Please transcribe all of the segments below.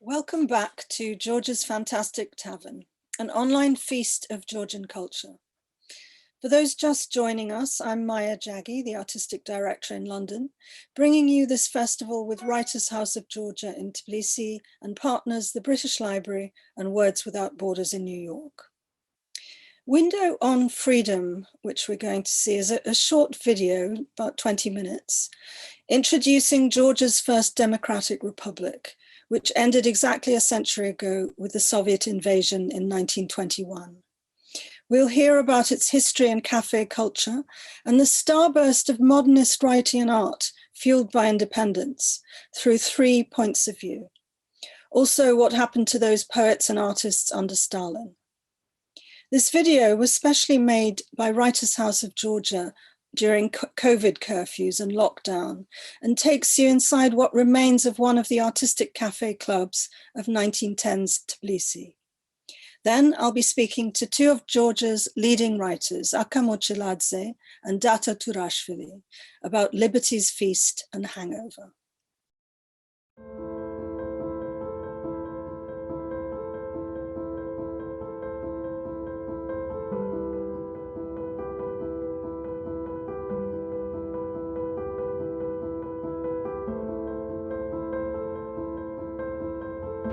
Welcome back to Georgia's Fantastic Tavern, an online feast of Georgian culture. For those just joining us, I'm Maya Jaggi, the Artistic Director in London, bringing you this festival with Writers' House of Georgia in Tbilisi and partners the British Library and Words Without Borders in New York. Window on Freedom, which we're going to see, is a short video, about 20 minutes, introducing Georgia's first democratic republic, which ended exactly a century ago with the Soviet invasion in 1921. We'll hear about its history and cafe culture and the starburst of modernist writing and art fueled by independence through 3 points of view. Also, what happened to those poets and artists under Stalin. This video was specially made by Writers' House of Georgia during COVID curfews and lockdown, and takes you inside what remains of one of the artistic cafe clubs of 1910's Tbilisi. Then I'll be speaking to two of Georgia's leading writers, Aka Morchiladze and Dato Turashvili, about Liberty's Feast and Hangover.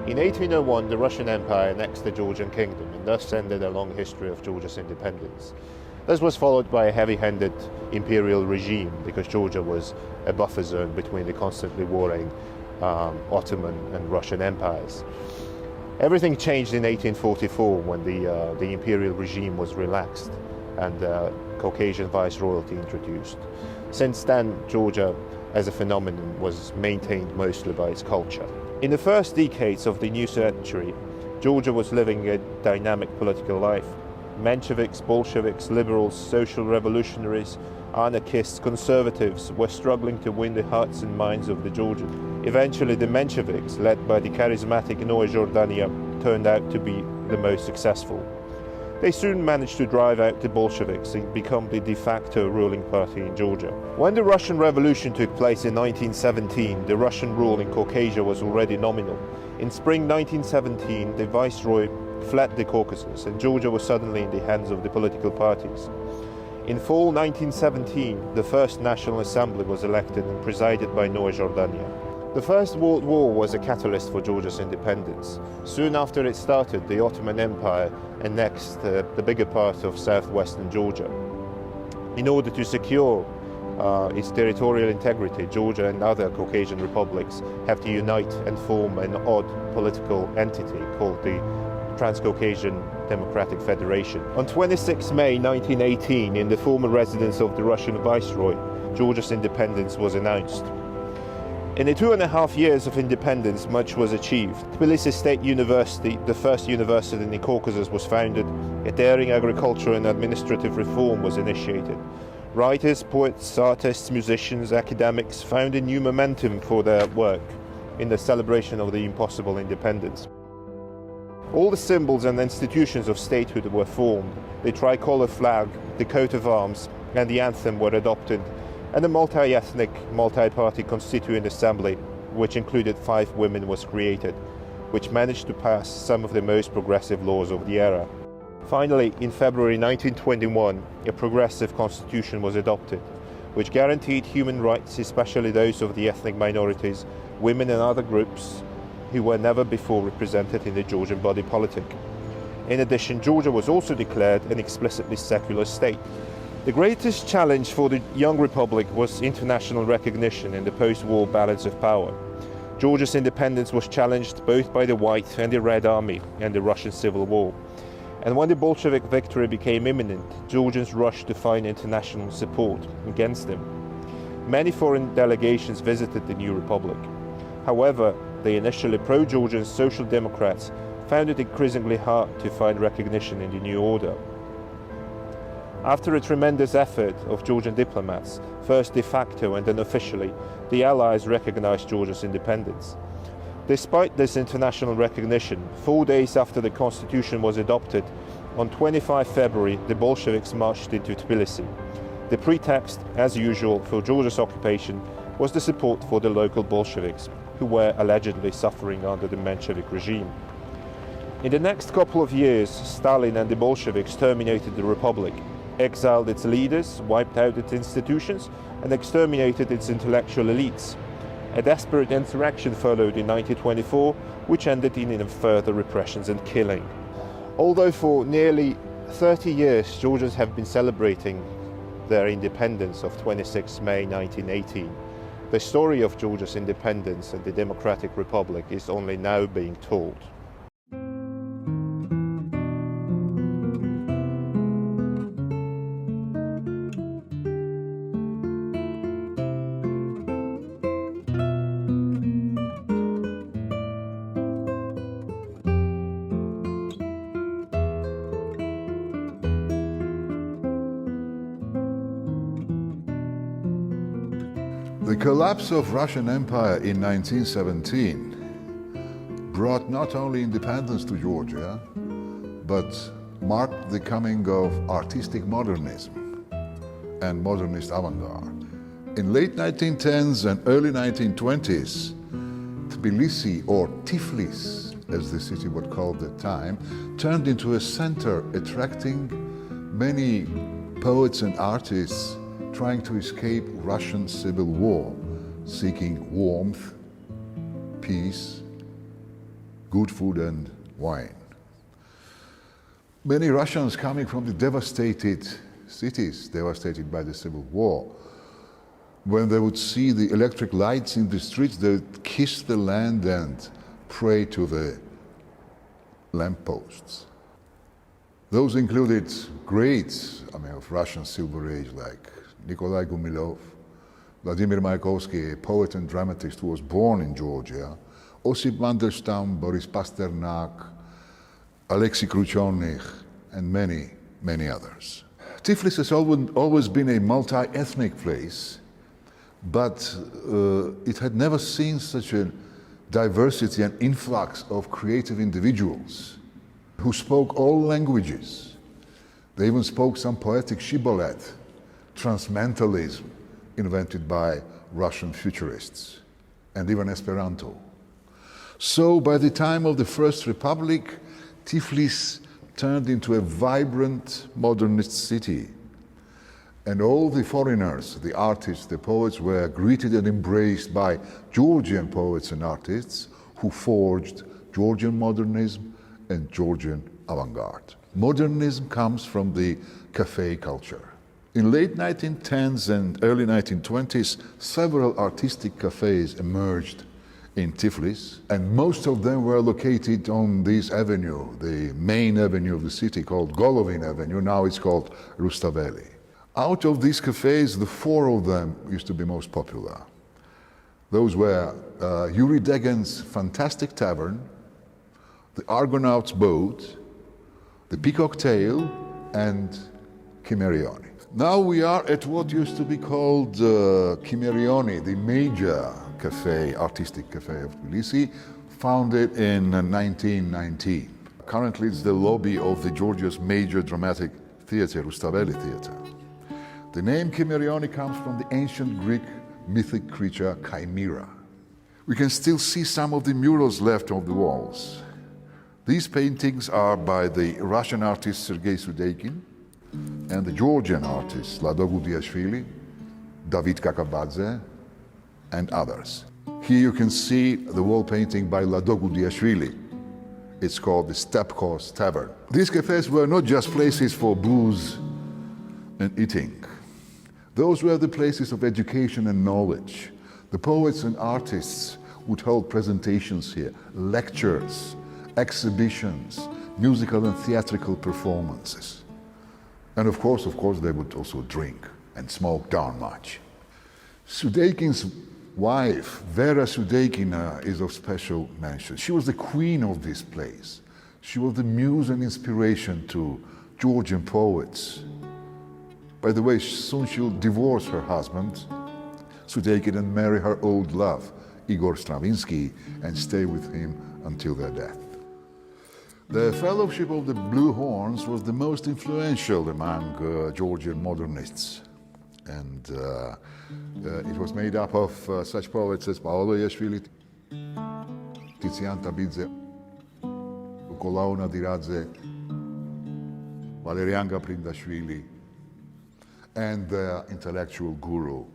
In 1801, the Russian Empire annexed the Georgian kingdom and thus ended a long history of Georgia's independence. This was followed by a heavy-handed imperial regime because Georgia was a buffer zone between the constantly warring Ottoman and Russian empires. Everything changed in 1844 when the imperial regime was relaxed and Caucasian viceroyalty introduced. Since then, Georgia as a phenomenon was maintained mostly by its culture. In the first decades of the new century, Georgia was living a dynamic political life. Mensheviks, Bolsheviks, liberals, social revolutionaries, anarchists, conservatives were struggling to win the hearts and minds of the Georgians. Eventually, the Mensheviks, led by the charismatic Noe Jordania, turned out to be the most successful. They soon managed to drive out the Bolsheviks and become the de facto ruling party in Georgia. When the Russian Revolution took place in 1917, the Russian rule in Caucasia was already nominal. In spring 1917, the viceroy fled the Caucasus and Georgia was suddenly in the hands of the political parties. In fall 1917, the first National Assembly was elected and presided by Noe Jordania. The First World War was a catalyst for Georgia's independence. Soon after it started, the Ottoman Empire annexed the bigger part of southwestern Georgia. In order to secure its territorial integrity, Georgia and other Caucasian republics have to unite and form an odd political entity called the Transcaucasian Democratic Federation. On 26 May 1918, in the former residence of the Russian viceroy, Georgia's independence was announced. In the 2.5 years of independence, much was achieved. Tbilisi State University, the first university in the Caucasus, was founded. A daring agricultural and administrative reform was initiated. Writers, poets, artists, musicians, academics found a new momentum for their work in the celebration of the impossible independence. All the symbols and institutions of statehood were formed. The tricolour flag, the coat of arms, and the anthem were adopted, and a multi-ethnic, multi-party constituent assembly, which included 5 women, was created, which managed to pass some of the most progressive laws of the era. Finally, in February 1921, a progressive constitution was adopted, which guaranteed human rights, especially those of the ethnic minorities, women and other groups who were never before represented in the Georgian body politic. In addition, Georgia was also declared an explicitly secular state. The greatest challenge for the young republic was international recognition in the post-war balance of power. Georgia's independence was challenged both by the White and the Red Army and the Russian Civil War. And when the Bolshevik victory became imminent, Georgians rushed to find international support against them. Many foreign delegations visited the new republic. However, the initially pro-Georgian Social Democrats found it increasingly hard to find recognition in the new order. After a tremendous effort of Georgian diplomats, first de facto and then officially, the Allies recognized Georgia's independence. Despite this international recognition, 4 days after the constitution was adopted, on 25 February, the Bolsheviks marched into Tbilisi. The pretext, as usual, for Georgia's occupation was the support for the local Bolsheviks. who were allegedly suffering under the Menshevik regime. In the next couple of years, Stalin and the Bolsheviks terminated the republic, exiled its leaders, wiped out its institutions, and exterminated its intellectual elites. A desperate insurrection followed in 1924, which ended in further repressions and killing. Although for nearly 30 years Georgians have been celebrating their independence of 26 May 1918, the story of Georgia's independence and the Democratic Republic is only now being told. The collapse of Russian Empire in 1917 brought not only independence to Georgia, but marked the coming of artistic modernism and modernist avant-garde. In late 1910s and early 1920s, Tbilisi, or Tiflis, as the city was called at the time, turned into a center attracting many poets and artists trying to escape Russian civil war, seeking warmth, peace, good food and wine. Many Russians coming from the devastated cities, devastated by the civil war, when they would see the electric lights in the streets, they would kiss the land and pray to the lampposts. Those included greats, of Russian Silver Age, like Nikolai Gumilov, Vladimir Mayakovsky, a poet and dramatist who was born in Georgia, Osip Mandelstam, Boris Pasternak, Alexei Kruchonich, and many, many others. Tiflis has always been a multi-ethnic place, but it had never seen such a diversity and influx of creative individuals who spoke all languages. They even spoke some poetic shibboleth, transmentalism, invented by Russian futurists, and even Esperanto. So by the time of the First Republic, Tiflis turned into a vibrant modernist city. And all the foreigners, the artists, the poets, were greeted and embraced by Georgian poets and artists who forged Georgian modernism and Georgian avant-garde. Modernism comes from the cafe culture. In late 1910s and early 1920s, several artistic cafes emerged in Tiflis, and most of them were located on this avenue, the main avenue of the city called Golovin Avenue. Now it's called Rustaveli. Out of these cafes, the four of them used to be most popular. Those were Yuri Degan's Fantastic Tavern, the Argonaut's Boat, the Peacock Tail, and Chimerioni. Now we are at what used to be called Chimerioni, the major cafe, artistic cafe of Tbilisi, founded in 1919. Currently it's the lobby of the Georgia's major dramatic theater, Rustaveli Theater. The name Chimerioni comes from the ancient Greek mythic creature Chimera. We can still see some of the murals left on the walls. These paintings are by the Russian artist Sergei Sudeikin and the Georgian artists Dato Turashvili, David Kakabadze, and others. Here you can see the wall painting by Dato Turashvili. It's called the Stepkos Tavern. These cafes were not just places for booze and eating. Those were the places of education and knowledge. The poets and artists would hold presentations here, lectures, exhibitions, musical and theatrical performances. And of course, they would also drink and smoke darn much. Sudeikin's wife, Vera Sudeikin, is of special mention. She was the queen of this place. She was the muse and inspiration to Georgian poets. By the way, soon she'll divorce her husband, Sudeikin, and marry her old love, Igor Stravinsky, and stay with him until their death. The Fellowship of the Blue Horns was the most influential among Georgian modernists. And it was made up of such poets as Paolo Iashvili, Tizian Tabidze, Nicolau Nadiradze, Valerian Gaprindashvili, and their intellectual guru,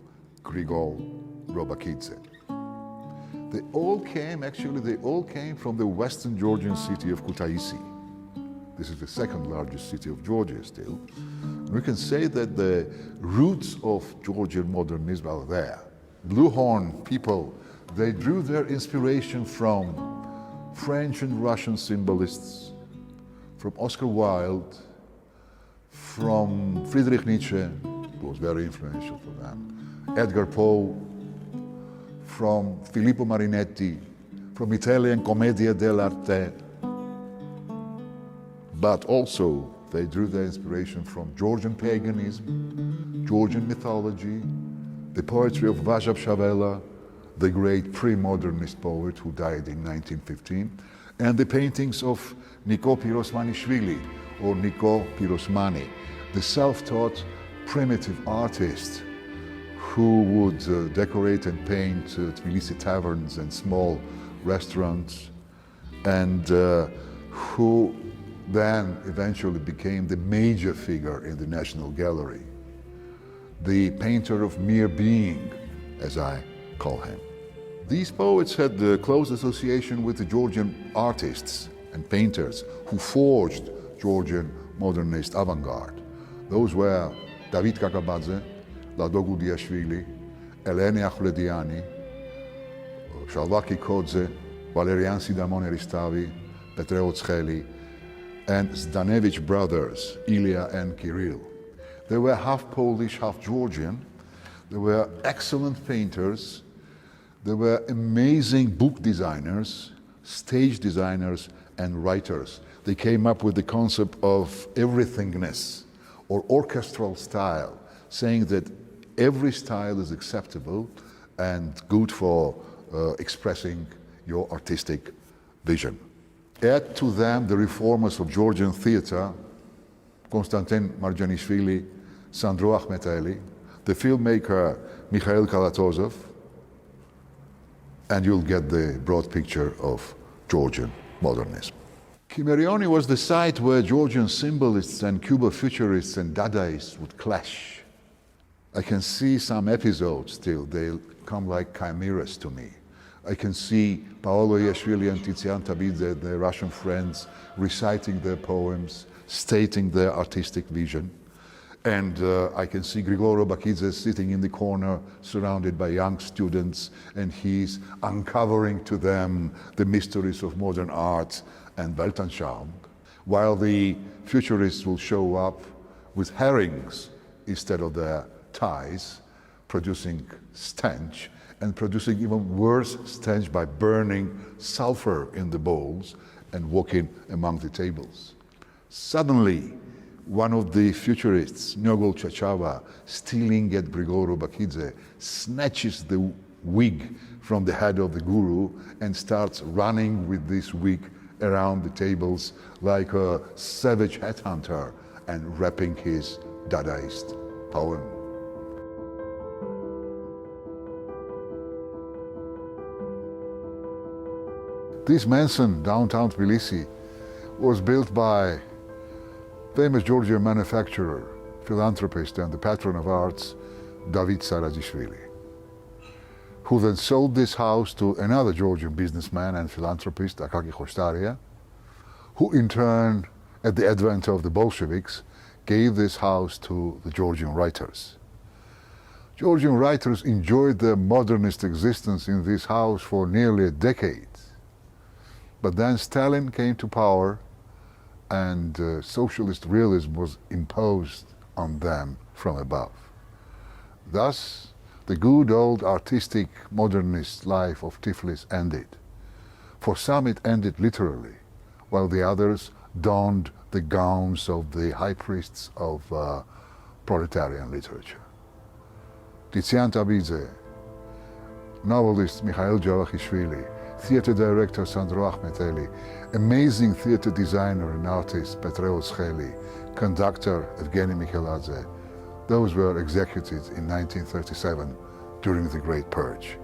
Grigol Robakidze. They all came from the western Georgian city of Kutaisi. This is the second largest city of Georgia still. And we can say that the roots of Georgian modernism are there. Blue Horn people, they drew their inspiration from French and Russian symbolists, from Oscar Wilde, from Friedrich Nietzsche, who was very influential for them, Edgar Poe, from Filippo Marinetti, from Italian Commedia dell'arte. But also they drew their inspiration from Georgian paganism, Georgian mythology, the poetry of Vazhab Shavela, the great pre-modernist poet who died in 1915, and the paintings of Niko Pirosmanishvili, or Niko Pirosmani, the self-taught primitive artist who would decorate and paint Tbilisi taverns and small restaurants, and who then eventually became the major figure in the National Gallery, the painter of mere being, as I call him. These poets had a close association with the Georgian artists and painters who forged Georgian modernist avant-garde. Those were David Kakabadze, Lado Gudiashvili, Eleni Akhulediani, Shalvaki Kodze, Valerian Sidamon Eristavi, Petreo Tscheli, and Zdanevich brothers, Ilya and Kirill. They were half Polish, half Georgian. They were excellent painters. They were amazing book designers, stage designers, and writers. They came up with the concept of everythingness, or orchestral style, saying that every style is acceptable and good for expressing your artistic vision. Add to them the reformers of Georgian theater, Konstantin Marjanishvili, Sandro Akhmeteli, the filmmaker Mikhail Kalatozov, and you'll get the broad picture of Georgian modernism. Kimerioni was the site where Georgian symbolists and Cubo-futurists and Dadaists would clash. I can see some episodes still, they come like chimeras to me. I can see Paolo Iashvili and Tizian Tabidze, their Russian friends, reciting their poems, stating their artistic vision. And I can see Grigol Robakidze sitting in the corner, surrounded by young students, and he's uncovering to them the mysteries of modern art and Weltanschauung, while the futurists will show up with herrings instead of their ties, producing stench, and producing even worse stench by burning sulfur in the bowls and walking among the tables. Suddenly, one of the futurists, Nyogol Chachava, stealing at Grigol Robakidze, snatches the wig from the head of the guru and starts running with this wig around the tables like a savage headhunter and rapping his Dadaist poem. This mansion, downtown Tbilisi, was built by famous Georgian manufacturer, philanthropist, and the patron of arts, David Sarajishvili, who then sold this house to another Georgian businessman and philanthropist, Akaki Khoshtaria, who in turn, at the advent of the Bolsheviks, gave this house to the Georgian writers. Georgian writers enjoyed their modernist existence in this house for nearly a decade. But then Stalin came to power and socialist realism was imposed on them from above. Thus, the good old artistic modernist life of Tiflis ended. For some it ended literally, while the others donned the gowns of the high priests of proletarian literature. Tizian Tabidze, novelist Mikhail Javakhishvili, theater director Sandro Akhmeteli, amazing theater designer and artist Petreo Tscheli, conductor Evgeny Mikheladze. Those were executed in 1937 during the Great Purge.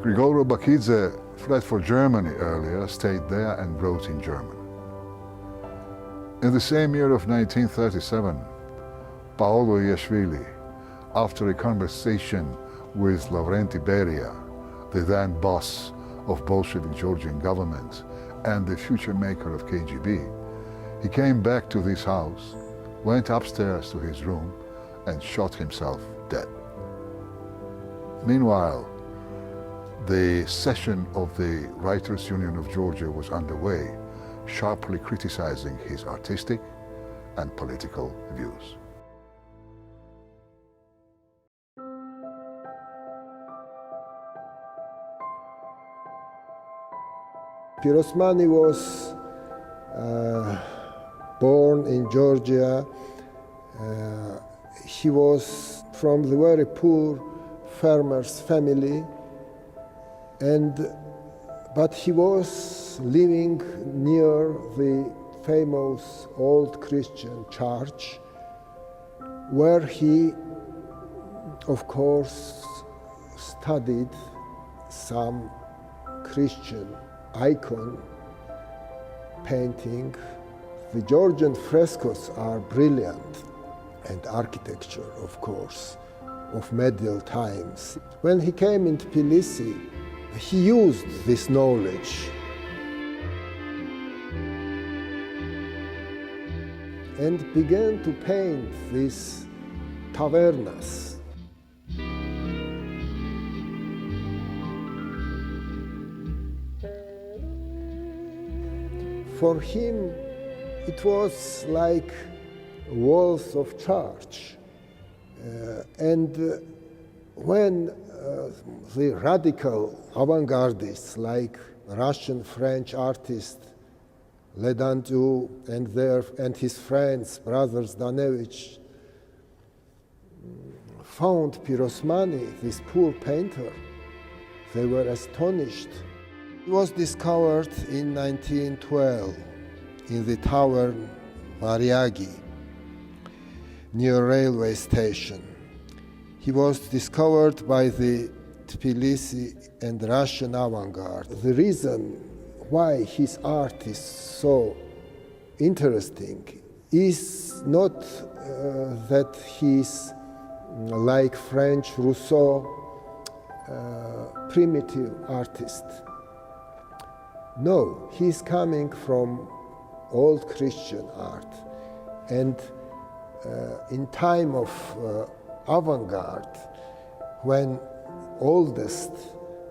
Grigol Robakidze fled for Germany earlier, stayed there and wrote in German. In the same year of 1937, Paolo Iashvili, after a conversation with Lavrenti Beria, the then boss of Bolshevik Georgian government and the future maker of KGB, he came back to this house, went upstairs to his room and shot himself dead. Meanwhile, the session of the Writers' Union of Georgia was underway, sharply criticizing his artistic and political views. Pirosmani was born in Georgia. He was from the very poor farmer's family, but he was living near the famous old Christian church, where he, of course, studied some Christian icon painting. The Georgian frescoes are brilliant, and architecture, of course, of medieval times. When he came in Tbilisi, he used this knowledge and began to paint these tavernas. For him, it was like walls of church. And when the radical avant-gardists like Russian French artist Ledandieu and his friends, brothers Danevich, found Pirosmani, this poor painter, they were astonished. He was discovered in 1912 in the tavern Variagi, near railway station. He was discovered by the Tbilisi and Russian avant-garde. The reason why his art is so interesting is not that he's like French Rousseau, primitive artist. No, he's coming from old Christian art, and in time of avant-garde, when oldest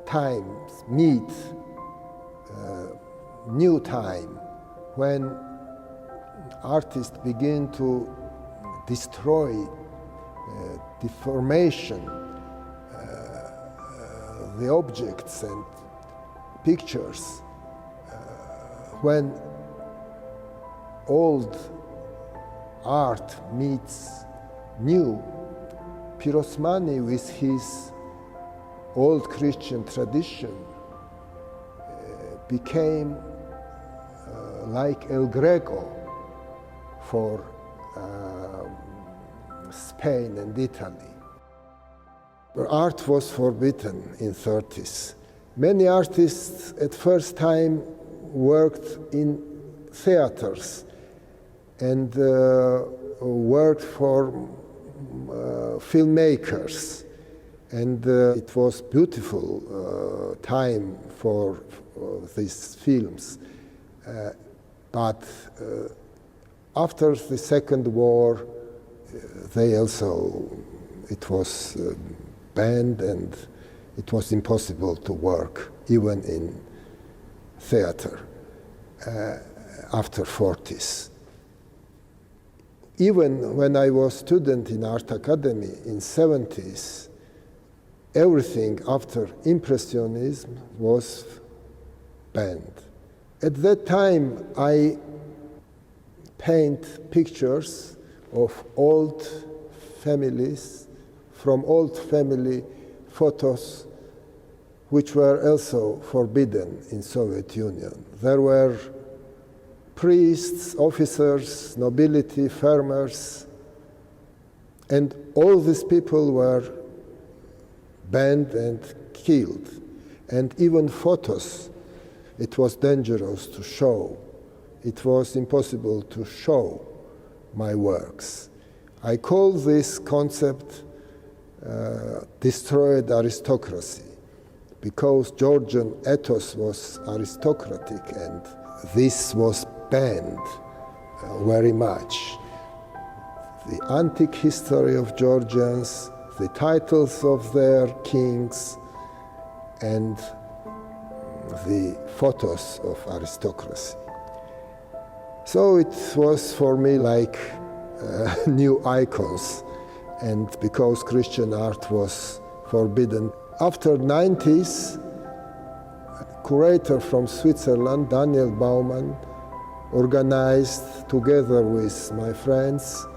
times meet new time, when artists begin to destroy deformation, the objects and pictures, when old art meets new, Pirosmani with his old Christian tradition became like El Greco for Spain and Italy. But art was forbidden in 30s. Many artists at first time worked in theaters and worked for filmmakers, and it was beautiful time for these films. But after the Second War, they also, it was banned, and it was impossible to work even in theater after 40s. Even when I was student in Art Academy in 70s, everything after Impressionism was banned. At that time, I paint pictures of old families, from old family photos, which were also forbidden in Soviet Union. There were priests, officers, nobility, farmers, and all these people were banned and killed. And even photos, it was dangerous to show. It was impossible to show my works. I call this concept destroyed aristocracy, because Georgian ethos was aristocratic, and this was banned very much. The antique history of Georgians, the titles of their kings, and the photos of aristocracy. So it was for me like new icons, and because Christian art was forbidden. After 90s, a curator from Switzerland, Daniel Baumann, organized together with my friends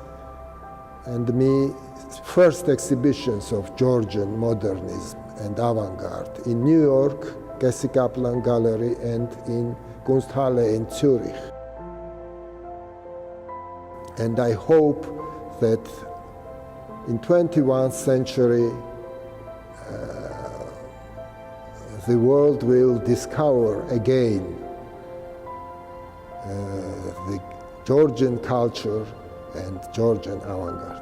and me first exhibitions of Georgian modernism and avant-garde in New York, Gessi Kaplan Gallery, and in Kunsthalle in Zurich. And I hope that in 21st century the world will discover again the Georgian culture and Georgian avant-garde.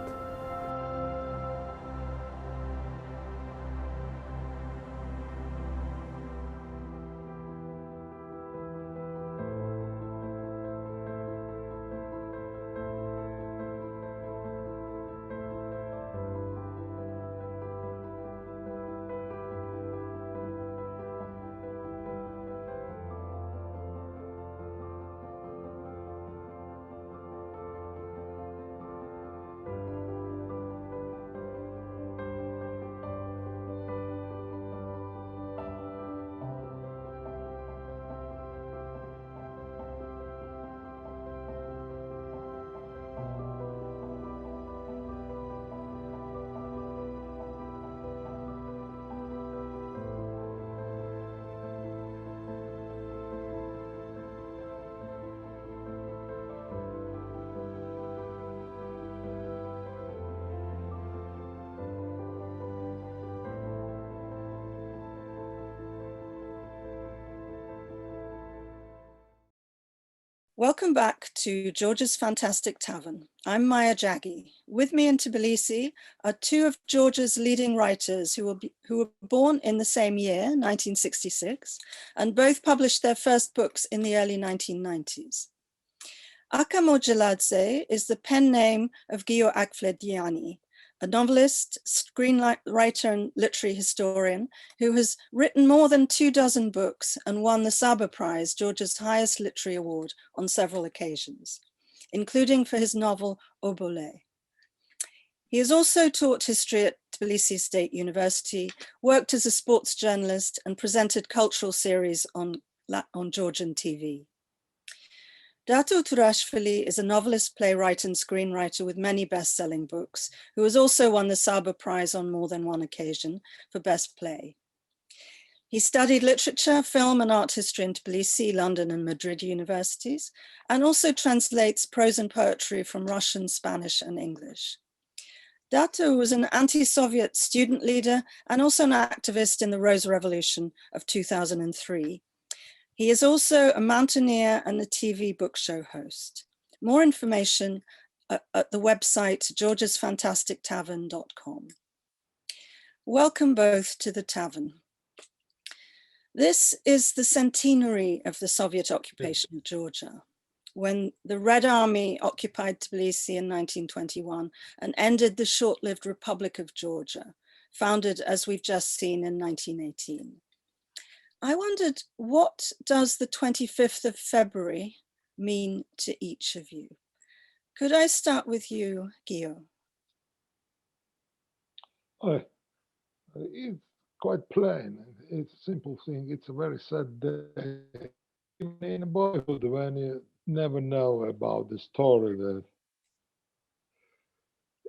Welcome back to Georgia's Fantastic Tavern. I'm Maya Jaggi. With me in Tbilisi are two of Georgia's leading writers who were born in the same year, 1966, and both published their first books in the early 1990s. Aka Morchiladze is the pen name of Gio Akflediani, a novelist, screenwriter, and literary historian who has written more than 24 books and won the Saba Prize, Georgia's highest literary award, on several occasions, including for his novel Obole. He has also taught history at Tbilisi State University, worked as a sports journalist, and presented cultural series on Georgian TV. Dato Turashvili is a novelist, playwright, and screenwriter with many best-selling books, who has also won the Saba Prize on more than one occasion for Best Play. He studied literature, film, and art history in Tbilisi, London, and Madrid universities, and also translates prose and poetry from Russian, Spanish, and English. Dato was an anti-Soviet student leader and also an activist in the Rose Revolution of 2003. He is also a mountaineer and a TV book show host. More information at the website georgiasfantastictavern.com. Welcome both to the tavern. This is the centenary of the Soviet occupation of Georgia, when the Red Army occupied Tbilisi in 1921 and ended the short-lived Republic of Georgia, founded, as we've just seen, in 1918. I wondered, what does the 25th of February mean to each of you? Could I start with you, Gio? It's quite plain. It's a simple thing. It's a very sad day. In boyhood, when you never know about the story that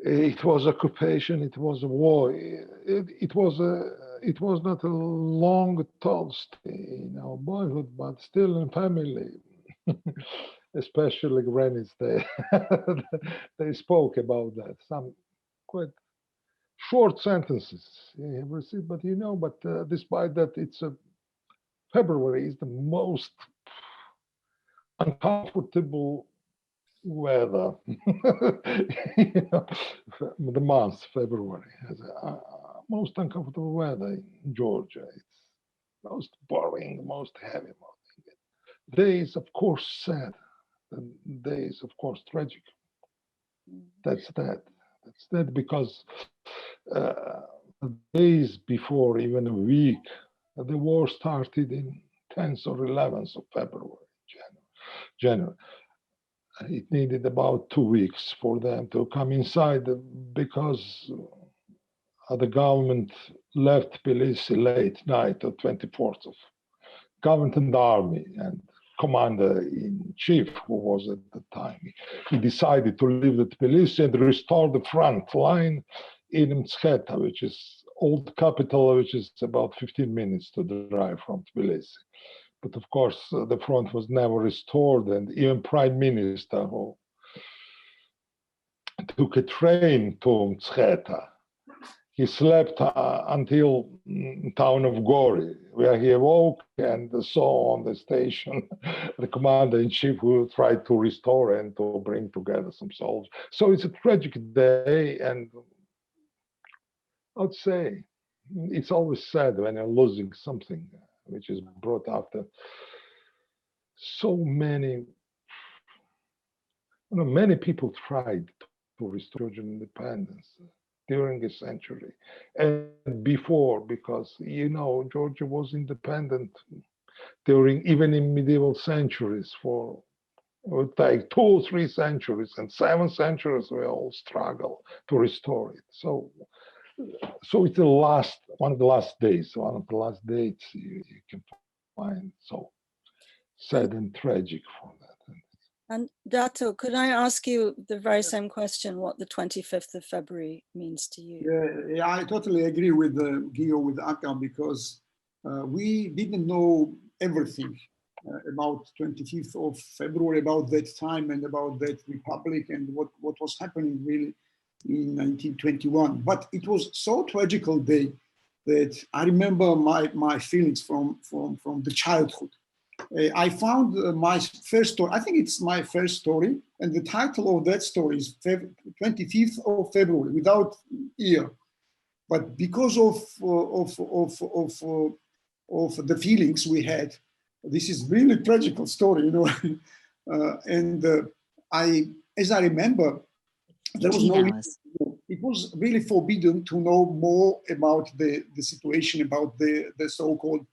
it was occupation, it was a war. It was not a long told story in our boyhood, but still in family, especially grannies, they spoke about that. Some quite short sentences, but despite that, it's a February is the most uncomfortable weather. You know, the month February has a most uncomfortable weather in Georgia. It's most boring, most heavy. Days, of course, sad. The days, of course, tragic. That's that. That's that because days before, even a week, the war started in 10th or 11th of February, January. It needed about 2 weeks for them to come inside because the government left Tbilisi late night of 24th of government and army, and commander-in-chief, who was at the time, he decided to leave the Tbilisi and restore the front line in Mtsketa, which is old capital, which is about 15 minutes to drive from Tbilisi. But of course, the front was never restored, and even prime minister who took a train to Mtsketa, he slept until town of Gori, where he awoke and saw on the station the commander-in-chief who tried to restore and to bring together some soldiers. So it's a tragic day, and I'd say it's always sad when you're losing something which is brought after so many. Many people tried to restore Georgian independence during a century and before, because Georgia was independent during, even in medieval centuries, for it would take 2 or 3 centuries, and 7 centuries we all struggle to restore it. So it's the one of the last days you can find so sad and tragic for that. And Dato, could I ask you the very same question, what the 25th of February means to you? Yeah, I totally agree with Gio, with Aka, because we didn't know everything about 25th of February, about that time and about that republic and what was happening really in 1921. But it was so tragical day that I remember my feelings from the childhood. I found my first story, I think it's my first story, and the title of that story is 25th of February, without year. But because of the feelings we had, this is really tragical story, as I remember, there was it was really forbidden to know more about the situation, about the so-called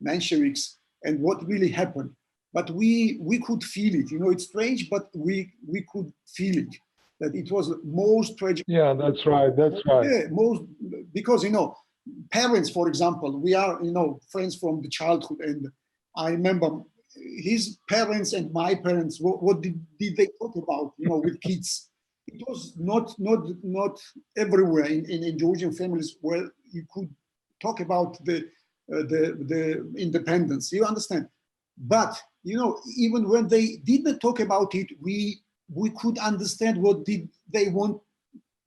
Mensheviks, and what really happened. But we could feel it. It's strange, but we could feel it, that it was most tragic. Yeah, that's right. Yeah, because parents, for example, we are friends from the childhood, and I remember his parents and my parents. What did they talk about? With kids, it was not everywhere in Georgian families where you could talk about the independence, you understand? But even when they didn't talk about it, we could understand what did they want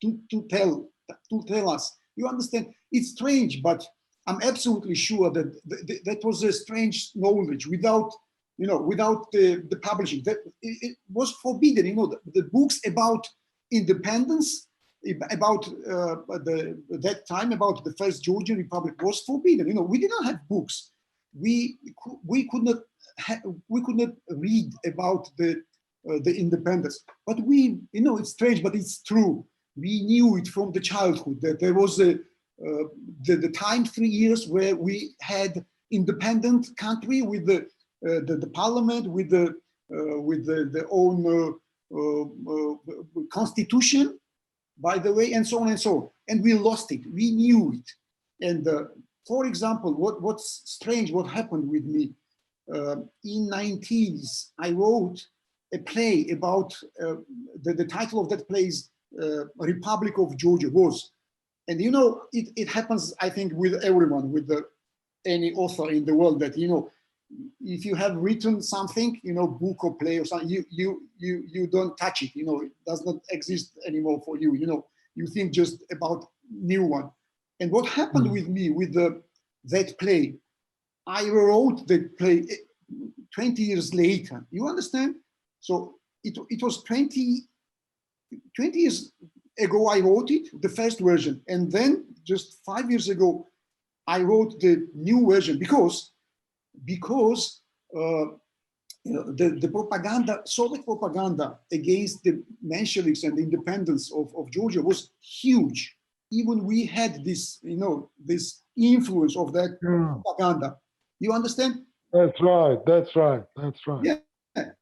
to tell us. You understand? It's strange, but I'm absolutely sure that that was a strange knowledge without the publishing. That it was forbidden. The books about independence, about that time, about the first Georgian Republic, was forbidden. We did not have books. We could not read about the independence. But it's strange, but it's true. We knew it from the childhood that there was the time, 3 years, where we had independent country with the parliament, with the own constitution, by the way, and so on and so on. And we lost it. We knew it. And for example, what's strange, what happened with me, in 90s, I wrote a play about, the title of that play is Republic of Georgia was. And it happens, I think, with everyone, with any author in the world, that, if you have written something, book or play or something, you don't touch it. It does not exist anymore for you. You think just about new one. And what happened with me with that play, I wrote the play 20 years later. You understand? So it was 20 years ago I wrote it, the first version. And then just 5 years ago, I wrote the new version because the propaganda, Soviet propaganda against the Mensheviks and the independence of Georgia was huge. Even we had this, this influence of that propaganda. You understand? That's right. That's right. That's right. Yeah.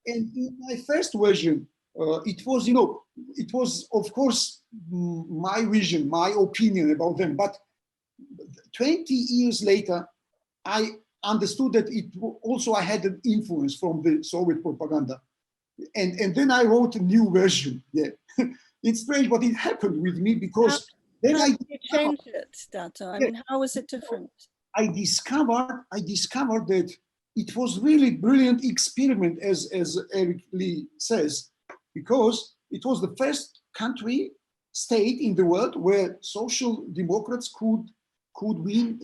And in my first version, it was, it was of course my vision, my opinion about them. But 20 years later, I understood that it also I had an influence from the Soviet propaganda, and then I wrote a new version. Yeah, it's strange, but it happened with me because then how did you change it, Dato? I mean, how was it different? I discovered that it was really brilliant experiment, as Eric Lee says, because it was the first state in the world where social democrats could win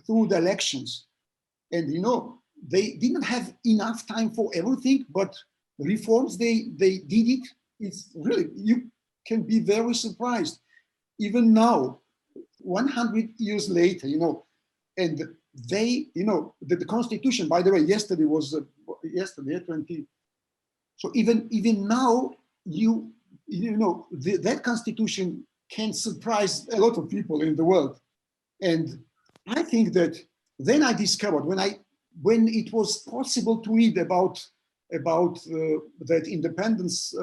through the elections. And they didn't have enough time for everything, but reforms they did it. It's really, you can be very surprised. Even now, 100 years later, and they, the Constitution, by the way, yesterday was 20. So even now, that Constitution can surprise a lot of people in the world. And I think that then I discovered when it was possible to read about that independence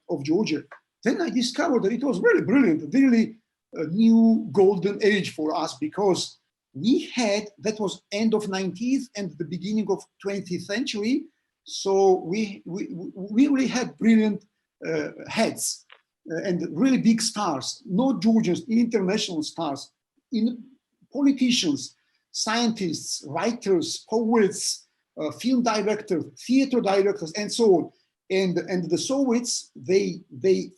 of Georgia, then I discovered that it was really brilliant, really a new golden age for us, because that was end of 19th and the beginning of 20th century. So we really had brilliant heads and really big stars, not Georgians, international stars, in politicians, scientists, writers, poets, film directors, theater directors, and so on. And the Soviets, they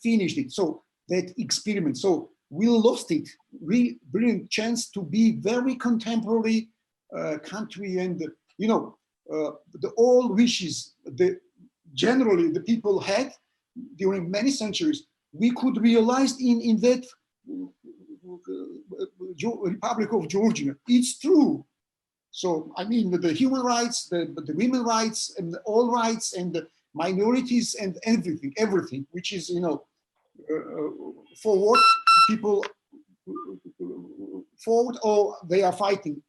finished it. So that experiment. So we lost it. Really brilliant chance to be very contemporary country, and the all wishes generally the people had during many centuries, we could realize in that Republic of Georgia. It's true. So I mean, the human rights, the women rights, and all rights, and the minorities, and everything, which is for what people fought or they are fighting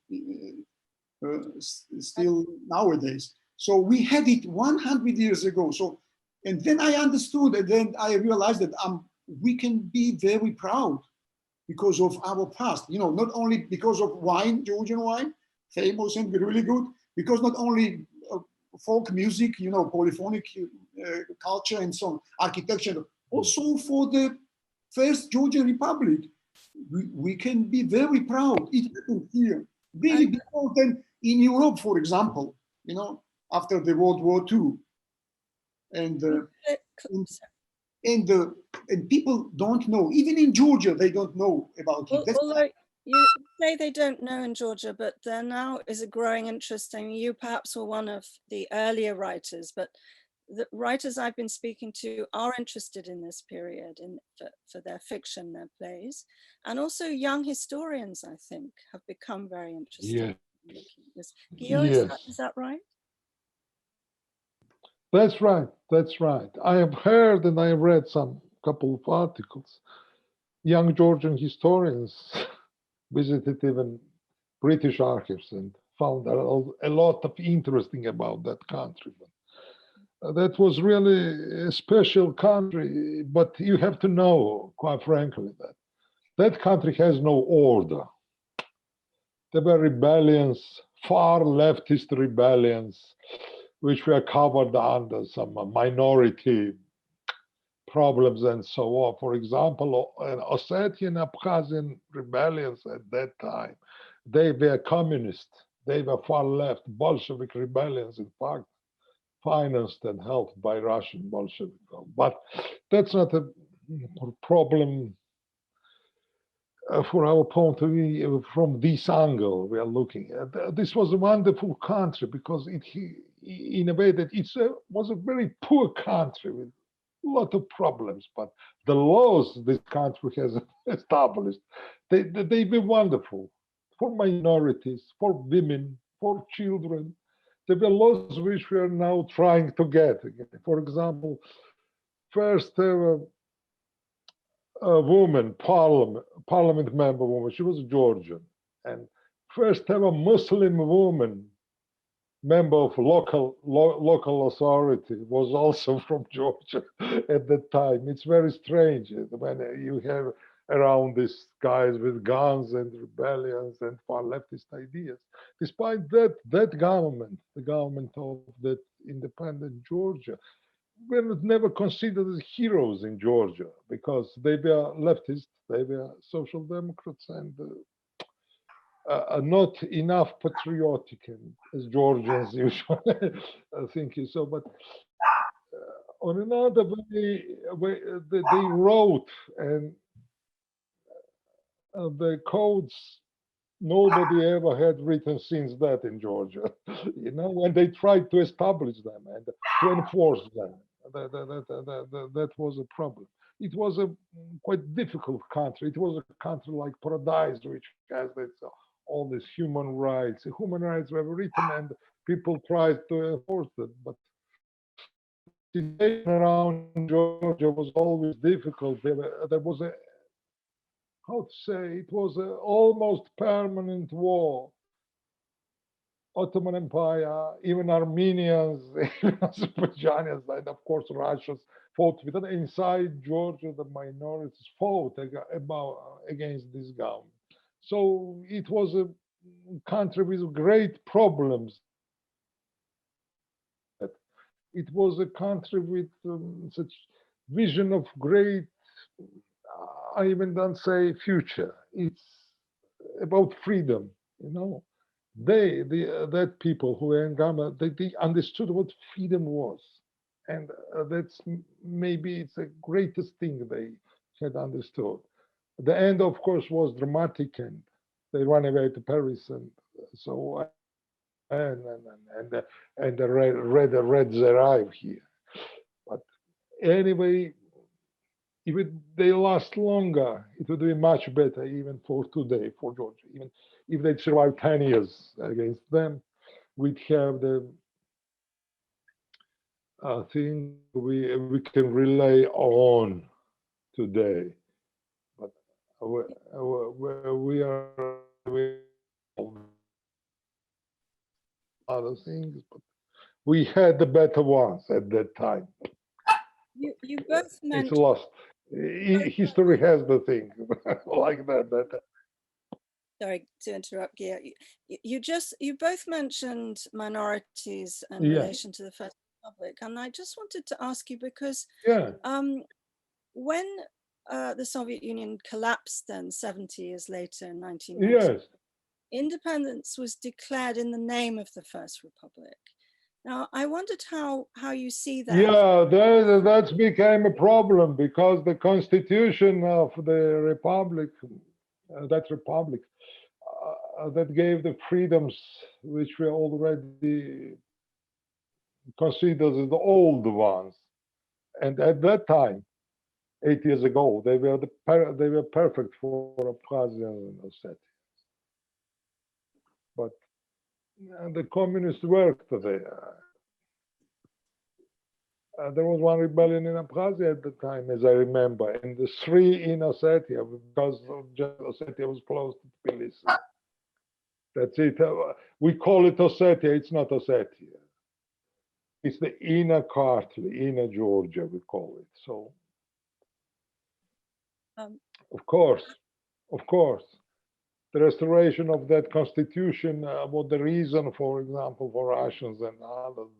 still nowadays. So we had it 100 years ago. So, and then I understood, and then I realized that we can be very proud because of our past, not only because of wine, Georgian wine, famous and really good, because not only folk music, polyphonic culture and so on, architecture, also for the first Georgian Republic. We can be very proud. It happened here, really before then in Europe, for example, after the World War II. And people don't know, even in Georgia, they don't know about it. Although you say they don't know in Georgia, but there now is a growing interest. I mean, you perhaps were one of the earlier writers, but the writers I've been speaking to are interested in this period for their fiction, their plays, and also young historians, I think, have become very interested in looking at this. Gio, is that right? That's right. That's right. I have heard and I read some couple of articles. Young Georgian historians visited even British archives and found a lot of interesting about that country. That was really a special country, but you have to know, quite frankly, that country has no order. There were rebellions, far leftist rebellions, which were covered under some minority problems and so on. For example, Ossetian, Abkhazian rebellions at that time, they were communist, they were far left. Bolshevik rebellions, in fact, financed and helped by Russian Bolsheviks. But that's not a problem for our point of view, from this angle we are looking at. This was a wonderful country because in a way that it was a very poor country with a lot of problems, but the laws this country has established, they were wonderful for minorities, for women, for children. There were laws which we are now trying to get. For example, first ever a woman, parliament member woman, she was Georgian, and first ever Muslim woman, member of local authority, was also from Georgia at that time. It's very strange when you have around these guys with guns and rebellions and far leftist ideas. Despite that, the government of that independent Georgia, were never considered as heroes in Georgia because they were leftists, they were social democrats, and not enough patriotic, as Georgians usually think so. But on another way, they wrote, and the codes nobody ever had written since that in Georgia. When they tried to establish them and to enforce them, that was a problem. It was a quite difficult country. It was a country like paradise, which has all these human rights. Human rights were written and people tried to enforce them, but the situation around Georgia was always difficult. There was a, how to say, it was an almost permanent war. Ottoman Empire, even Armenians, even Azerbaijanians, and of course Russians fought with it. Inside Georgia, the minorities fought against this government. So it was a country with great problems. It was a country with such vision of great, I even don't say future. It's about freedom, that people who were in Ghana, they understood what freedom was, and that's maybe it's the greatest thing they had understood. The end, of course, was dramatic, and they ran away to Paris, and so and the Reds arrive here. But anyway, if they last longer, it would be much better even for today, for Georgia. Even if they survive 10 years against them, we'd have the thing we can rely on today. But we are other things, but we had the better ones at that time. You both mentioned. It's lost. History has the thing like that. Sorry to interrupt, Gia. You both mentioned minorities in Yeah. relation to the First Republic, and I just wanted to ask you because Yeah. when the Soviet Union collapsed, then 70 years later in 1990, Yes. independence was declared in the name of the First Republic. Now, I wondered how you see that. Yeah, that became a problem because the constitution of the republic, that gave the freedoms which were already considered as the old ones, and at that time, 8 years ago, they were perfect for Abkhazia and Ossetia. But the communists worked there. There was one rebellion in Abkhazia at the time, as I remember, and the 3 in Ossetia, because Ossetia was close to Tbilisi. That's it. We call it Ossetia. It's not Ossetia. It's the inner Kartli, inner Georgia, we call it. So, of course, the restoration of that constitution was the reason, for example, for Russians and others.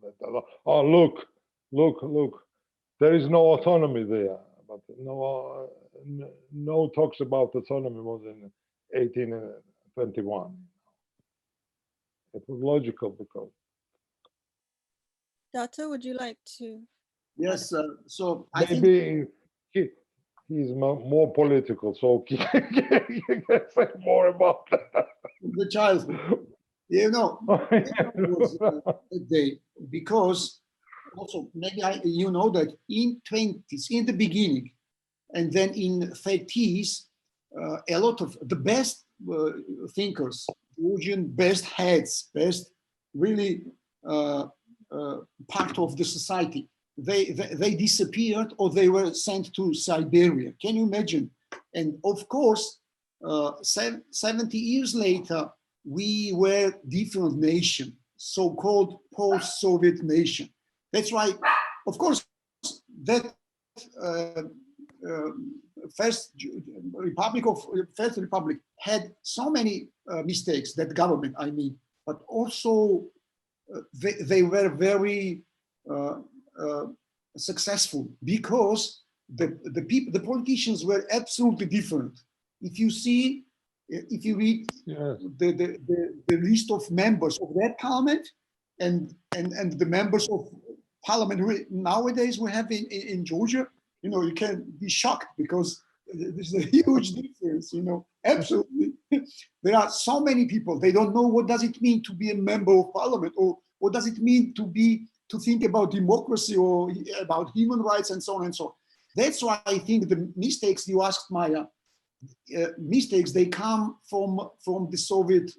Oh, look, there is no autonomy there, but no talks about autonomy was in 1821. It was logical because. Dato, would you like to? Yes, so I maybe think He's more political, so he can say more about that. The childhood. You know, was a day because also maybe you know that in 20s, in the beginning, and then in 30s, a lot of the best thinkers, Georgian best heads, best really part of the society, they disappeared or they were sent to Siberia. Can you imagine? And of course, 70 years later, we were different nation, so-called post-Soviet nation. That's why, of course, that First Republic had so many mistakes, that government, I mean, but also they were very successful because the politicians were absolutely different. If you see, if you read the list of members of that parliament and the members of parliament nowadays we have in Georgia, you know, you can be shocked because there's a huge difference, you know, absolutely. There are so many people, they don't know what does it mean to be a member of parliament, or what does it mean to think about democracy or about human rights and so on and so on. That's why I think the mistakes you asked, Maya, mistakes, they come from the Soviet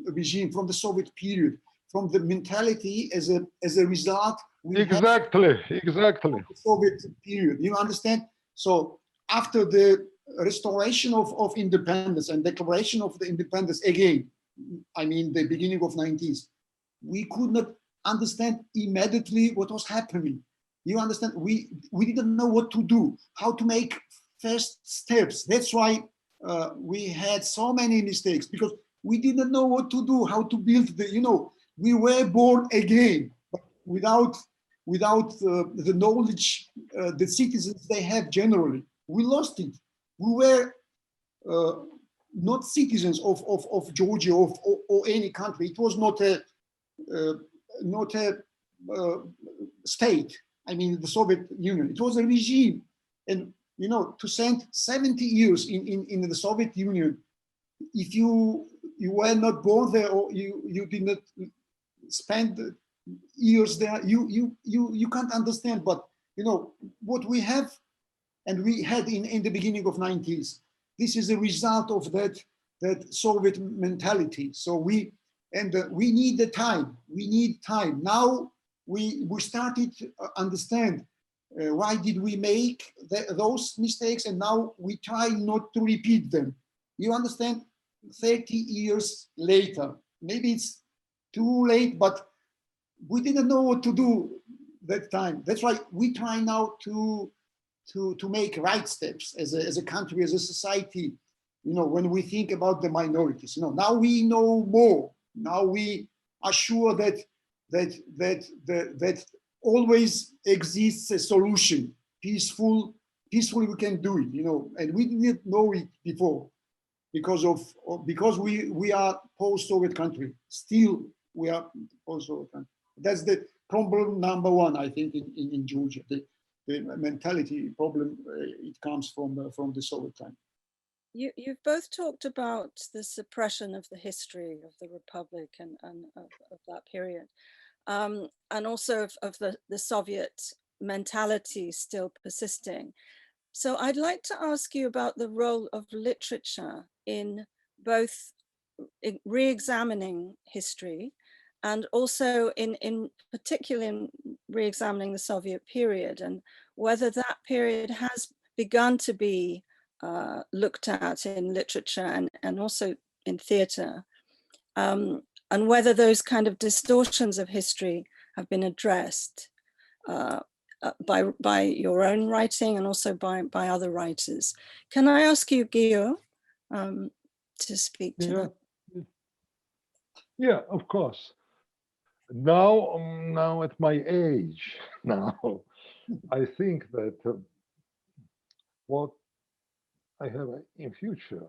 regime, from the Soviet period, from the mentality as a result. Exactly. The Soviet period, you understand? So after the restoration of independence and declaration of the independence again, I mean the beginning of 90s, we could not understand immediately what was happening. You understand? We didn't know what to do, how to make first steps. That's why we had so many mistakes, because we didn't know what to do, how to build the, you know, we were born again, but without the knowledge the citizens they have generally. We lost it. We were not citizens of Georgia or any country. It was not a state. I mean, the Soviet Union. It was a regime, and you know, to spend 70 years in the Soviet Union, if you were not born there or you did not spend years there, you can't understand. But you know what we have, and we had in the beginning of 90s. This is a result of that Soviet mentality. So we need the time. We need time. Now we started to understand why did we make those mistakes, and now we try not to repeat them. You understand? 30 years later, maybe it's too late, but we didn't know what to do that time. That's why we try now to make right steps as a country, as a society. You know, when we think about the minorities, you know, now we know more. Now we are sure that always exists a solution. Peacefully we can do it. You know, and we didn't know it before because we are post-Soviet country. Still, we are post-Soviet country. That's the problem number one, I think, in Georgia. The mentality problem, it comes from the Soviet time. You've both talked about the suppression of the history of the Republic and of that period, and also of the Soviet mentality still persisting. So I'd like to ask you about the role of literature in both re-examining history and also in particular in re-examining the Soviet period, and whether that period has begun to be looked at in literature and also in theatre, and whether those kind of distortions of history have been addressed by your own writing and also by other writers. Can I ask you, Gio, to speak to that? Yeah, of course. Now at my age, now I think that what I have in future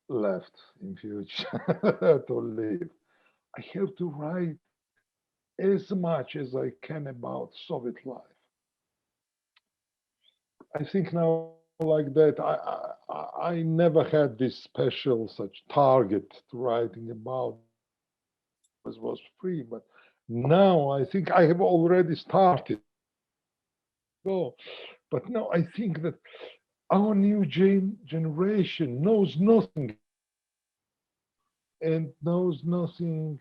left in future to live, I have to write as much as I can about Soviet life. I think now like that, I never had this special such target to writing about. It was free, but now I think I have already started. So, but now I think that our new generation knows nothing and knows nothing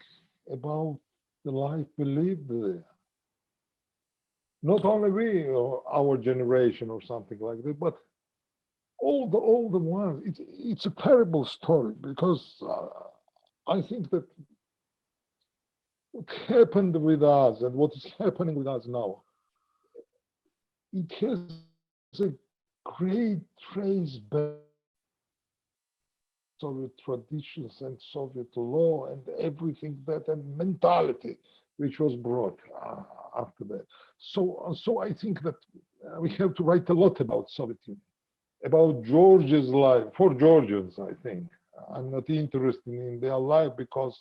about the life we lived there. Not only we or our generation or something like that, but all the ones. It's a terrible story because I think that what happened with us and what is happening with us now, it has a great trace back Soviet traditions and Soviet law and everything that and mentality which was brought after that. So I think that we have to write a lot about Soviet Union, about Georgia's life, for Georgians, I think. I'm not interested in their life because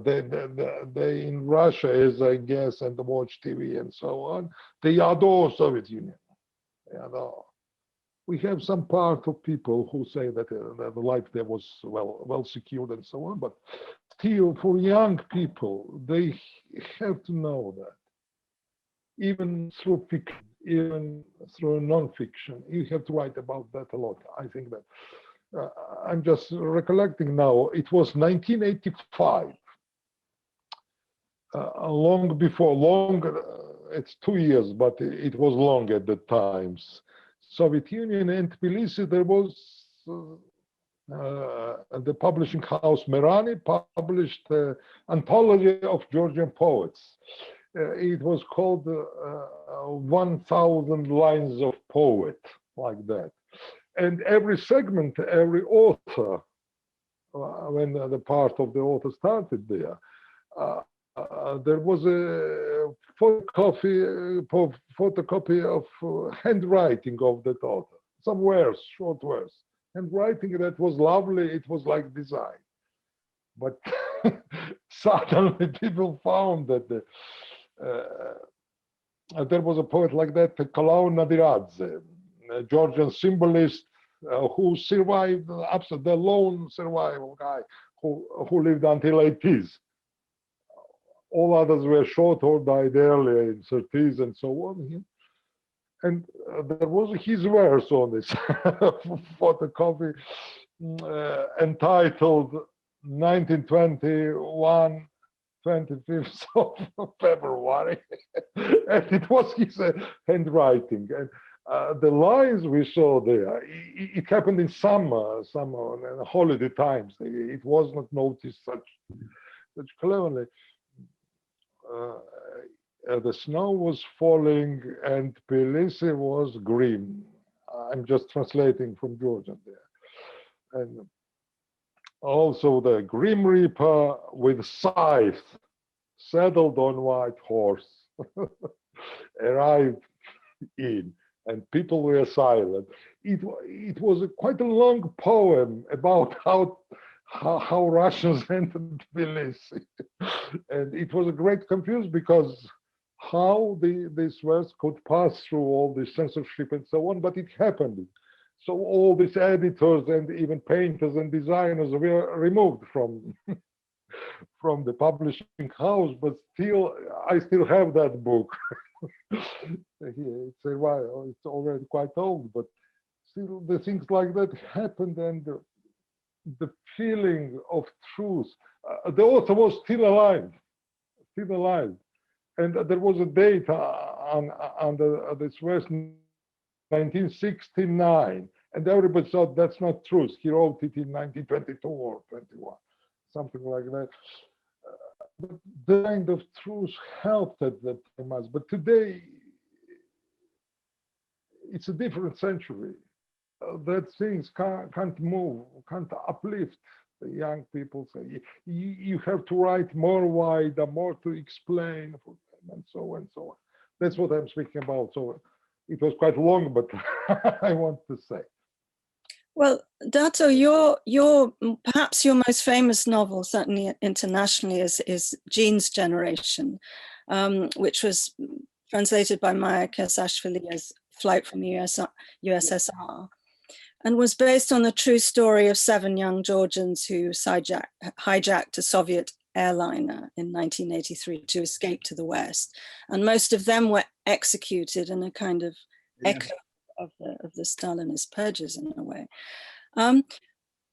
they in Russia, as I guess, and watch TV and so on, they adore Soviet Union. They adore. We have some part of people who say that the life there was well secured and so on, but still for young people, they have to know that even through fiction, even through non-fiction, you have to write about that a lot. I think that I'm just recollecting now, it was 1985, long before, it's 2 years, but it was long at the times. Soviet Union and Tbilisi, there was the publishing house Merani published an anthology of Georgian poets. It was called 1,000 Lines of Poet, like that. And every segment, every author, when the part of the author started there was a photocopy of handwriting of that author, some words, short words. Handwriting that was lovely, it was like design. But suddenly people found that there was a poet like that, Aka Morchiladze, a Georgian symbolist who survived, the lone survival guy who lived until 80s. All others were shot or died early in 30s and so on. And there was his verse on this photocopy entitled 1921, 25th of February. And it was his handwriting. And the lines we saw there, it happened in summer, holiday times. It was not noticed such cleverly. The snow was falling and Tbilisi was grim. I'm just translating from Georgian there. And also the Grim Reaper with scythe, saddled on white horse, arrived in, and people were silent. It was quite a long poem about how Russians entered Tbilisi. And it was a great confusion because how this verse could pass through all this censorship and so on, but it happened. So all these editors and even painters and designers were removed from the publishing house, but I still have that book. It's already quite old, but still the things like that happened, and the feeling of truth. The author was still alive, and there was a date on this verse, 1969, and everybody thought that's not truth. He wrote it in 1922 or 21, something like that. But the kind of truth helped at that time, but today it's a different century. That things can't move, can't uplift the young people. Say you have to write more wider, more to explain for them, and so on. That's what I'm speaking about. So it was quite long, but I want to say. Well, Dato, your perhaps your most famous novel, certainly internationally, is Jean's Generation, which was translated by Aka Morchiladze as flight from the USSR, and was based on the true story of 7 young Georgians who hijacked a Soviet airliner in 1983 to escape to the West. And most of them were executed in a kind of echo of the Stalinist purges in a way.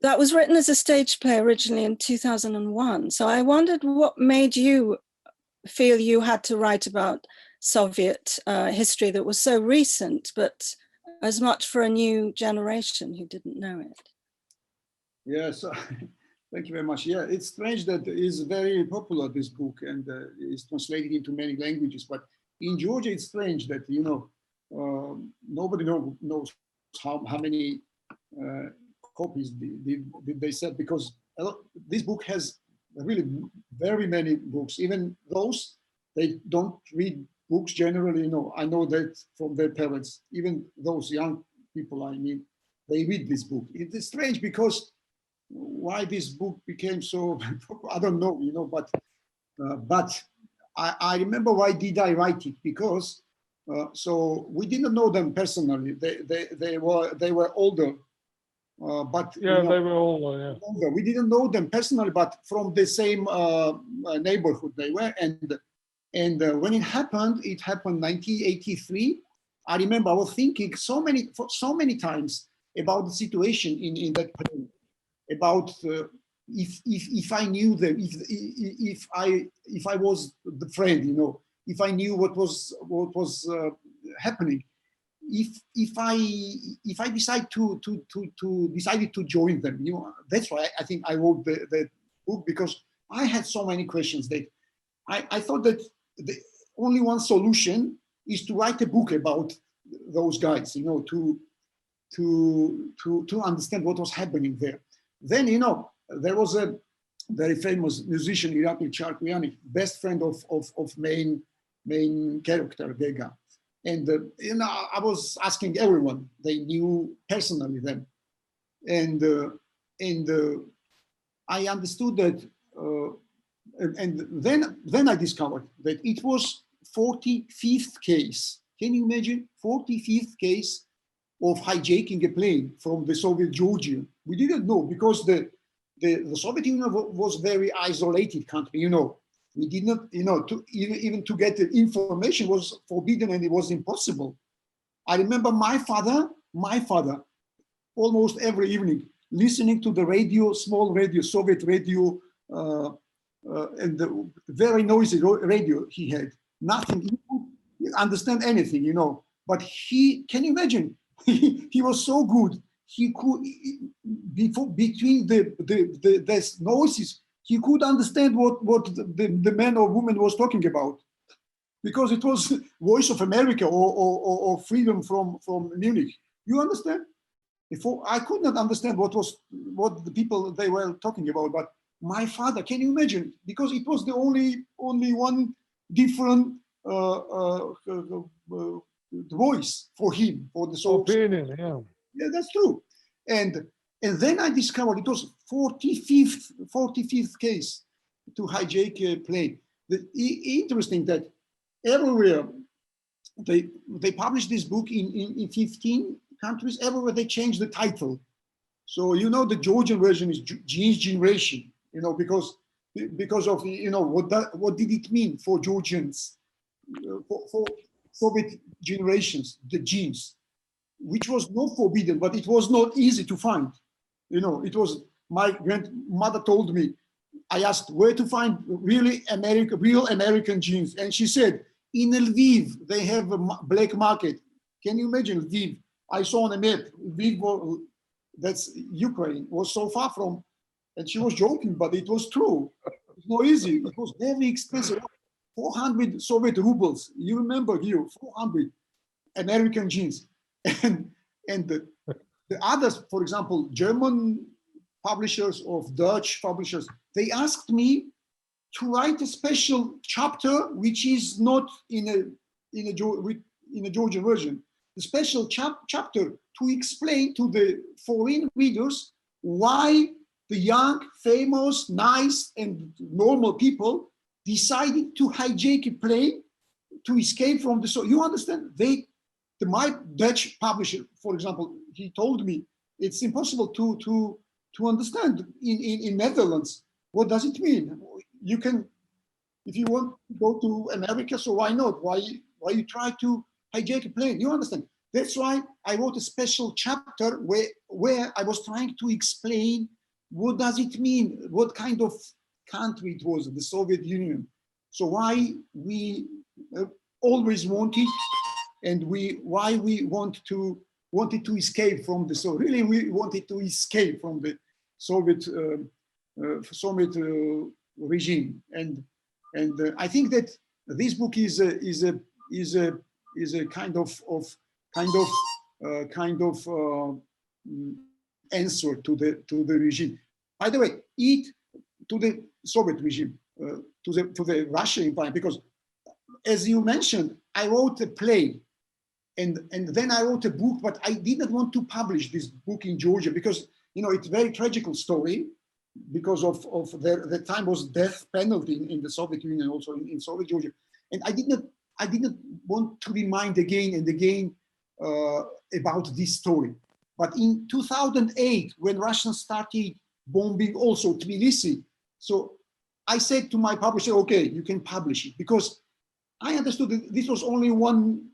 That was written as a stage play originally in 2001. So I wondered what made you feel you had to write about Soviet history that was so recent, but as much for a new generation who didn't know it. Yes, thank you very much. Yeah, it's strange that it's very popular, this book, and it's translated into many languages. But in Georgia, it's strange that, you know, nobody knows how many copies did they sell, because this book has really very many books. Even those, they don't read books generally, you know, I know that from their parents. Even those young people, I mean, they read this book. It is strange because why this book became so, I don't know, you know, but I remember why did I write it, because so we didn't know them personally. They were older, but yeah, you know, they were all older. We didn't know them personally, but from the same neighborhood they were. And when it happened 1983. I remember I was thinking so many times about the situation in that plane, about if I knew them, if I was the friend, you know, if I knew what was happening, if I decided to join them, you know, that's why I think I wrote the book, because I had so many questions that I thought that the only one solution is to write a book about those guys, you know, to understand what was happening there. Then, you know, there was a very famous musician, Irakli Charkuyani, best friend of main character, Vega. And, you know, I was asking everyone, they knew personally them. And I understood that, and then I discovered that it was 45th case. Can you imagine? 45th case of hijacking a plane from the Soviet Georgia. We didn't know, because the Soviet Union was very isolated country, you know. We did not, you know, even to get the information was forbidden, and it was impossible. I remember my father, almost every evening, listening to the radio, small radio, Soviet radio, and the very noisy radio he had. Nothing, he couldn't understand anything, you know. But can you imagine? He was so good. He could, between the noises, he could understand what the man or woman was talking about, because it was Voice of America or Freedom from Munich. You understand? Before, I could not understand what the people they were talking about, but my father, can you imagine? Because it was the only one different voice for him, for the soul. opinion, yeah. Yeah, that's true. And then I discovered it was 45th case to hijack a plane. Interesting that everywhere they published this book in 15 countries. Everywhere they changed the title. So, you know, the Georgian version is Gene's Generation, you know, because of, you know, what did it mean for Georgians, for Soviet generations, the genes, which was not forbidden, but it was not easy to find. You know, it was, my grandmother told me, I asked where to find real American genes. And she said, in Lviv, they have a black market. Can you imagine Lviv? I saw on a map, Lviv, that's Ukraine, was so far from, and she was joking, but it was true. It's not easy. It was very expensive. 400 Soviet rubles. You remember here, 400 American genes. And the others, for example, German publishers or Dutch publishers, they asked me to write a special chapter, which is not in a Georgian version, the special chapter to explain to the foreign readers why the young, famous, nice, and normal people decided to hijack a plane to escape from the. So you understand? They my Dutch publisher, for example, he told me it's impossible to understand in Netherlands. What does it mean? You can, if you want to go to America, so why not? Why you try to hijack a plane? You understand? That's why I wrote a special chapter where I was trying to explain what does it mean, what kind of country it was, the Soviet Union. So why we always wanted, and why we wanted to escape from the Soviet. Really, we wanted to escape from the Soviet regime. And I think that this book is a kind of answer to the regime. By the way, to the Soviet regime, to the Russian Empire, because as you mentioned, I wrote a play, and then I wrote a book, but I didn't want to publish this book in Georgia because it's a very tragical story, because of the time was death penalty in the Soviet Union, also in Soviet Georgia, and I didn't want to remind again and again about this story. But in 2008, when Russians started bombing also Tbilisi, so I said to my publisher, okay, you can publish it, because I understood that this was only one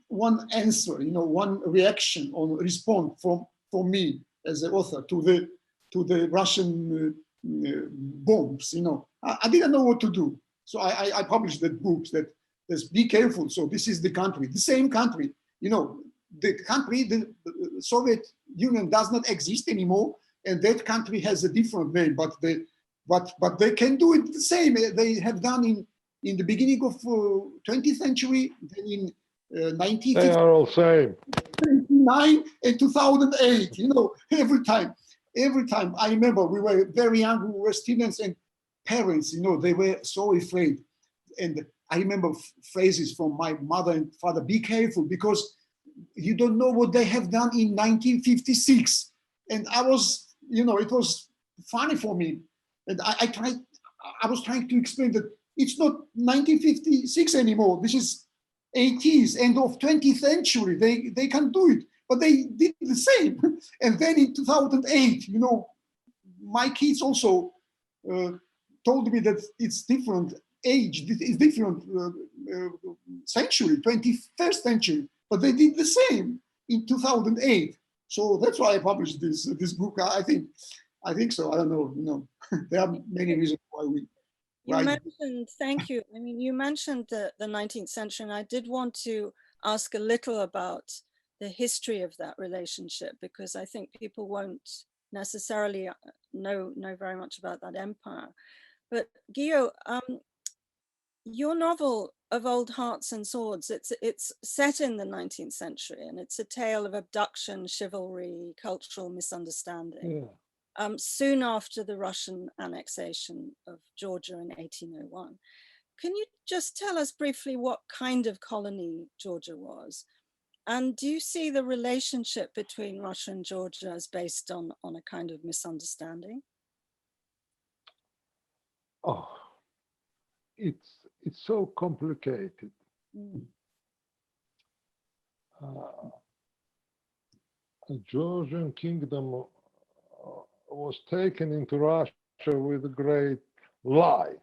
answer, one reaction or response from me as an author to the Russian bombs. I didn't know what to do, so I published that book that says, be careful. So this is the country, the same country. The country, the Soviet Union does not exist anymore, and that country has a different name, but they can do it the same. They have done in the beginning of 20th century, then in 1959 They are all same. and 2008. Every time. I remember we were very young, we were students, and parents, they were so afraid. And I remember phrases from my mother and father: be careful, because you don't know what they have done in 1956. And I was, it was funny for me. And I was trying to explain that it's not 1956 anymore. This is 80s, end of 20th century. They can do it, but they did the same. And then in 2008, my kids also told me that it's different age, it's different century, 21st century, but they did the same in 2008. So that's why I published this book. I think so. I don't know. There are many reasons why we. You mentioned, thank you. I mean, you mentioned the 19th century, and I did want to ask a little about the history of that relationship, because I think people won't necessarily know very much about that empire. But Guillaume, your novel Of Old Hearts and Swords, it's set in the 19th century, and it's a tale of abduction, chivalry, cultural misunderstanding. Yeah. Soon after the Russian annexation of Georgia in 1801. Can you just tell us briefly what kind of colony Georgia was? And do you see the relationship between Russia and Georgia as based on a kind of misunderstanding? Oh, it's so complicated. The Georgian kingdom was taken into Russia with a great lie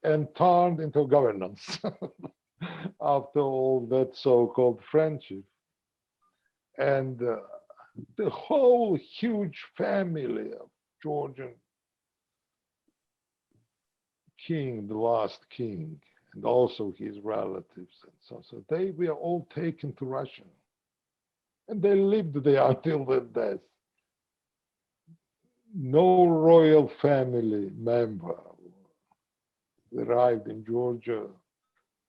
and turned into governance after all that so-called friendship. And the whole huge family of Georgian king, the last king, and also his relatives, and so they were all taken to Russia. And they lived there until their death. No royal family member arrived in Georgia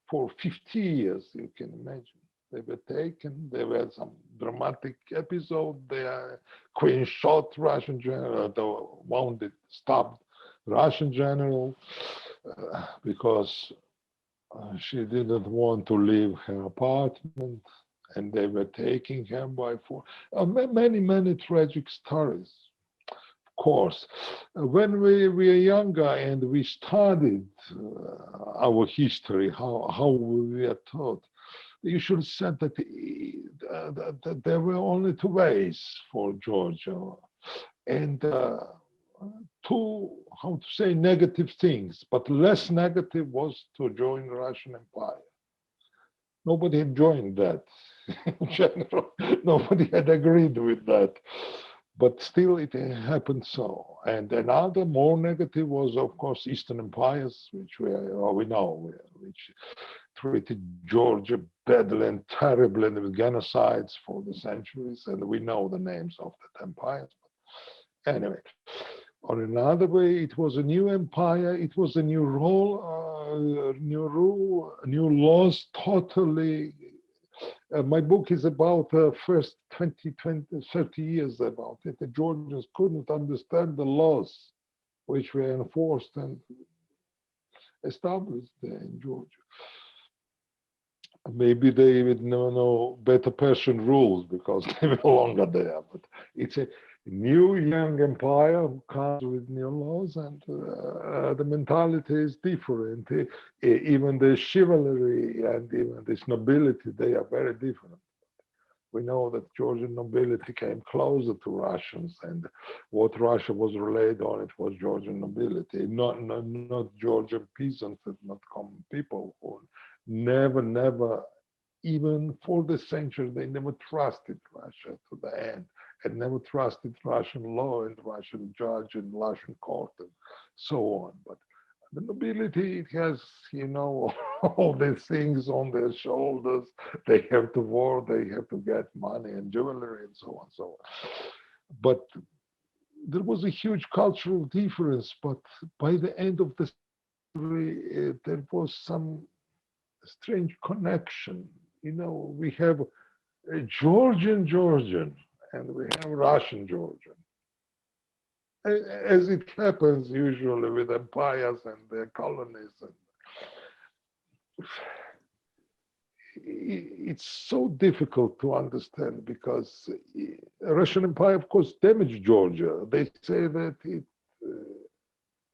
for 50 years, you can imagine. They were taken, there were some dramatic episode there. Queen shot Russian general, the wounded, stabbed Russian general because she didn't want to leave her apartment, and they were taking her by force. Many tragic stories. Of course, when we were younger and we studied our history, how we were taught, you should have said that there were only two ways for Georgia, and two, how to say, negative things, but less negative was to join the Russian Empire. Nobody had joined that in general. Nobody had agreed with that. But still it happened so. And another more negative was, of course, Eastern empires, which we know, which treated Georgia badly and terribly and with genocides for the centuries. And we know the names of that empires. But anyway, on another way, it was a new empire. It was a new role, new laws, totally. My book is about the first 20, 30 years about it. The Georgians couldn't understand the laws which were enforced and established there in Georgia. Maybe they would know better Persian rules because they were longer there, but it's a new young empire who comes with new laws, and the mentality is different. Even the chivalry and even this nobility, they are very different. We know that Georgian nobility came closer to Russians, and what Russia was related on, it was Georgian nobility, not Georgian peasants, not common people who never, even for the century, they never trusted Russia to the end, and never trusted Russian law and Russian judge and Russian court and so on. But the nobility, it has, all these things on their shoulders. They have to work, they have to get money and jewelry and so on, so on. But there was a huge cultural difference, but by the end of the story, there was some strange connection. We have a Georgian, and we have Russian Georgian. As it happens usually with empires and their colonies. It's so difficult to understand because the Russian Empire, of course, damaged Georgia. They say that it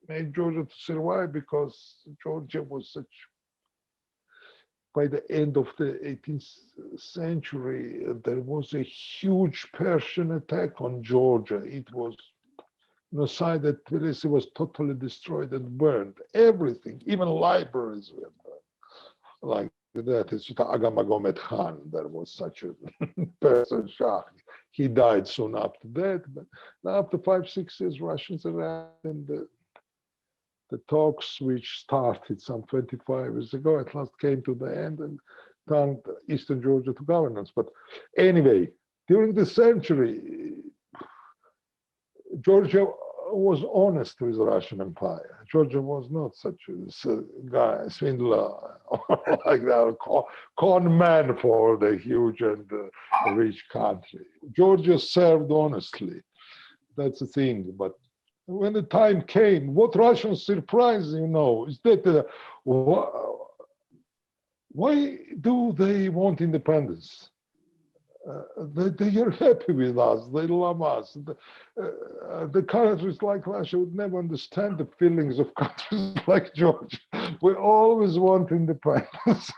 made Georgia to survive because Georgia was such. By the end of the 18th century, there was a huge Persian attack on Georgia. It was side that Tbilisi was totally destroyed and burned. Everything, even libraries were burned. Like that is Aka Morchiladze Khan. There was such a Persian Shah. He died soon after that. But after 5-6 years, Russians arrived, and the talks, which started some 25 years ago, at last came to the end and turned Eastern Georgia to governance. But anyway, during the century, Georgia was honest with the Russian Empire. Georgia was not such a guy, swindler, like that, con man for the huge and rich country. Georgia served honestly. That's the thing. But when the time came, what Russians surprised, is that why do they want independence? They are happy with us. They love us. The countries like Russia would never understand the feelings of countries like Georgia. We always want independence.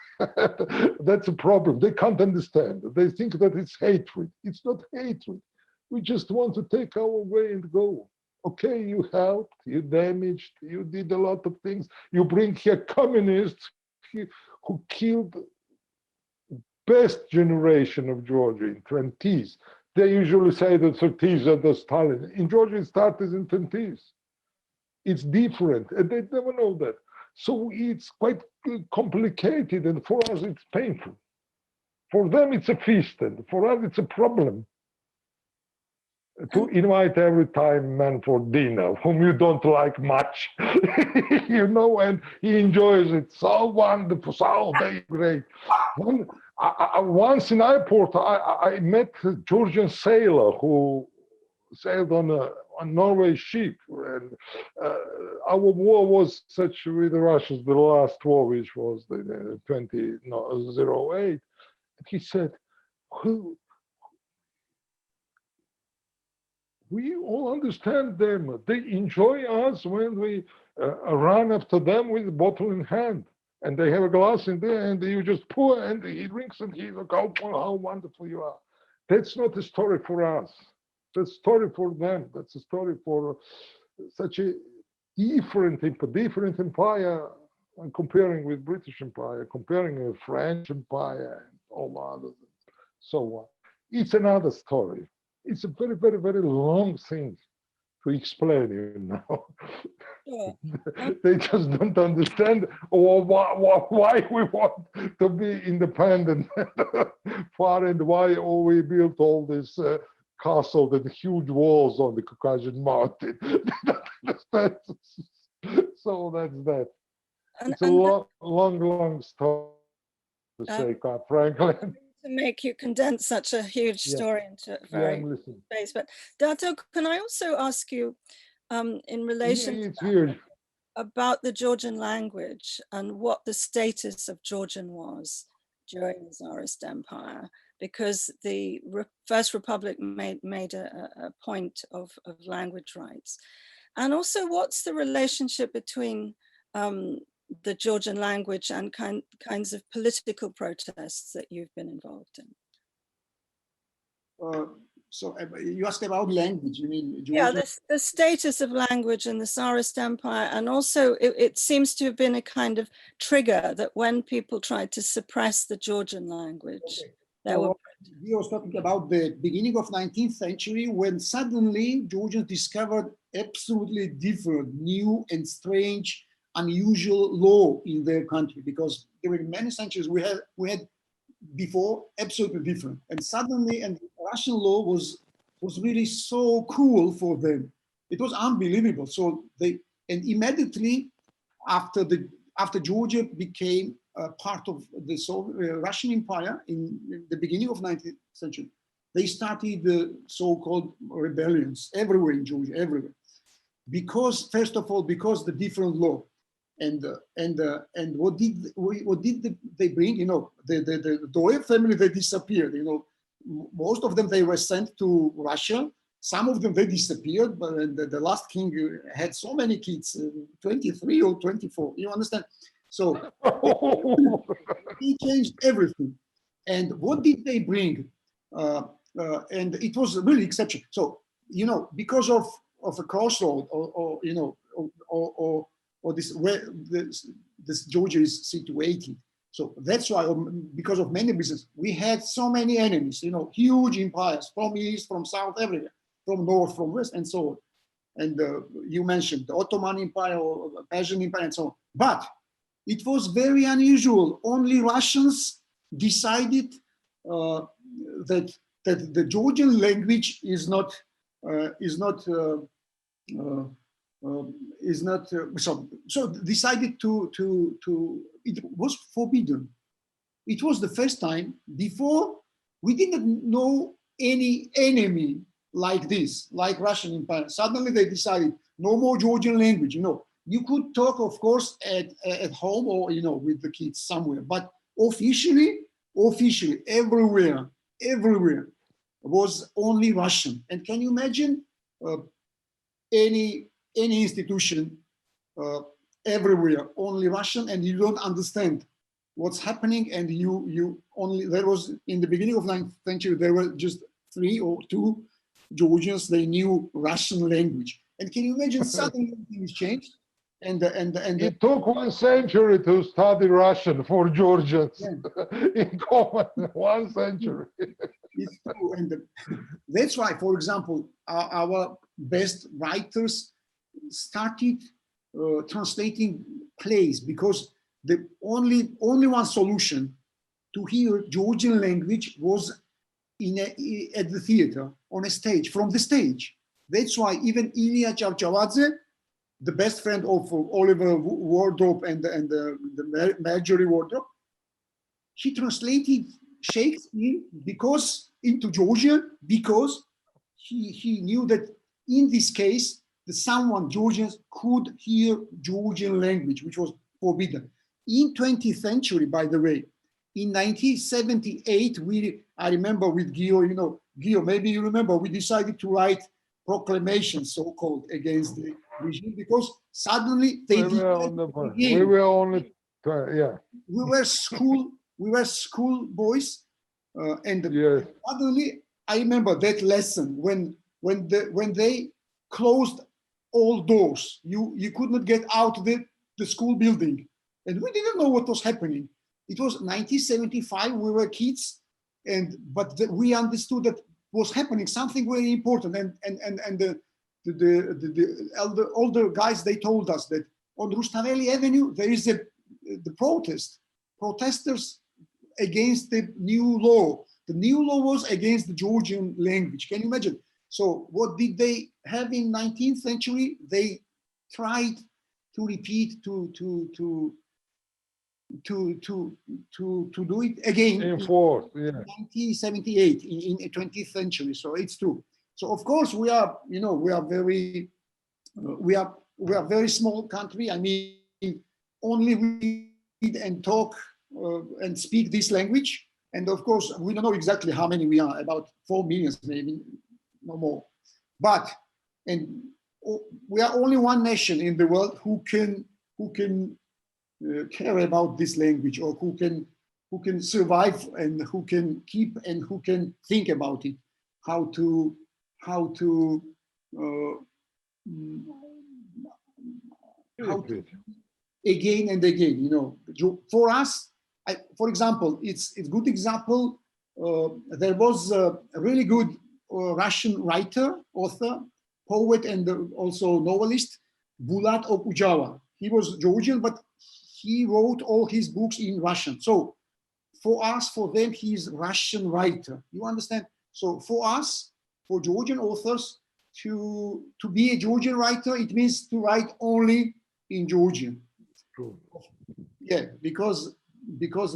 That's a problem. They can't understand. They think that it's hatred. It's not hatred. We just want to take our way and go. Okay, you helped, you damaged, you did a lot of things. You bring here communists who killed best generation of Georgia in 20s. They usually say that 30s are the Stalin. In Georgia, it started in 20s. It's different, and they never know that. So it's quite complicated, and for us, it's painful. For them, it's a feast, and for us, it's a problem. To invite every time man for dinner, whom you don't like much, and he enjoys it. So wonderful, so very great. Once in airport, I met a Georgian sailor who sailed on a Norway ship, and our war was such with the Russians, the last war, which was the 2008. And he said, we all understand them. They enjoy us when we run after them with a bottle in hand. And they have a glass in there, and you just pour, and he drinks, and he's like, "Oh, how wonderful you are." That's not a story for us. That's a story for them. That's a story for such a different empire. I'm comparing with British Empire, comparing with French Empire, and all others, and so on. It's another story. It's a very, very, very long thing to explain, you know. Sure. They just don't understand why we want to be independent far, and why we built all this castle and huge walls on the Caucasian mountain. They don't understand. So that's that. It's a long story to say, quite frankly. To make you condense such a huge story into a very space. But Dato, can I also ask you, in relation to about the Georgian language and what the status of Georgian was during the Tsarist Empire, because the First Republic made a point of language rights. And also, what's the relationship between the Georgian language and kinds of political protests that you've been involved in? So you asked about language, you mean Georgian? Yeah, the status of language in the Tsarist Empire, and also it seems to have been a kind of trigger that when people tried to suppress the Georgian language, there were... We was talking about the beginning of 19th century, when suddenly Georgians discovered absolutely different, new and strange, unusual law in their country, because during many centuries we had before absolutely different, and suddenly, and Russian law was really so cruel for them. It was unbelievable. So and immediately after Georgia became part of the Russian Empire in the beginning of 19th century, they started the so-called rebellions everywhere in Georgia, everywhere, because first of all, because the different law. And what did they bring? You know, the Doev family, they disappeared. You know, most of them, they were sent to Russia. Some of them, they disappeared. But the last king had so many kids, 23 or 24. You understand? So he changed everything. And what did they bring? And it was really exceptional. So, you know, because of a crossroad, or you know, or this where this Georgia is situated. So that's why, because of many reasons, we had so many enemies, you know, huge empires from east, from south, everywhere, from north, from west, and so on. And you mentioned the Ottoman Empire, or Persian Empire, and so on. But it was very unusual. Only Russians decided that the Georgian language is not so decided to it was forbidden. It was the first time. Before, we didn't know any enemy like this, like Russian Empire. Suddenly they decided no more Georgian language. You know, you could talk, of course, at home, or you know, with the kids somewhere, but officially everywhere was only Russian. And can you imagine any institution everywhere only Russian, and you don't understand what's happening, and you only, there was, in the beginning of 19th century, there were just 3 or 2 Georgians, they knew Russian language. And can you imagine suddenly things changed? And it took 1 century to study Russian for Georgians. In common, 1 century. It's true. And that's why, for example, our best writers started translating plays, because the only one solution to hear Georgian language was at the theater, on a stage, from the stage. That's why even Ilya Chavchavadze, the best friend of Oliver Wardrope and the Marjorie Wardrope, he translated Shakespeare into Georgian, because he knew that in this case, Georgians could hear Georgian language, which was forbidden. In 20th century, by the way, in 1978, I remember with Gio, you know, Gio, maybe you remember, we decided to write proclamations, so-called, against the regime, because suddenly we were only Yeah. We were school boys, and Yes. suddenly I remember that lesson when they closed all doors. You could not get out the school building, and we didn't know what was happening. It was 1975. We were kids, but we understood that was happening something very important. And the older guys, they told us that on Rustaveli Avenue there is the protesters against the new law. The new law was against the Georgian language. Can you imagine? So what did they have in 19th century? They tried to repeat to do it again In fourth, yeah. 1978 in 20th century. So it's true. So of course we are, we are very small country. I mean, only we read and talk and speak this language. And of course, we don't know exactly how many we are, about 4 million, maybe no more. But we are only one nation in the world who can care about this language, or who can survive and who can keep and who can think about it, how to again and again. For us, for example, it's good example. There was a really good Russian writer, author, poet, and also novelist, Bulat Okujava. He was Georgian, but he wrote all his books in Russian. So for us, for them, he is Russian writer. You understand? So for us, for Georgian authors, to be a Georgian writer, it means to write only in Georgian. True. Yeah, because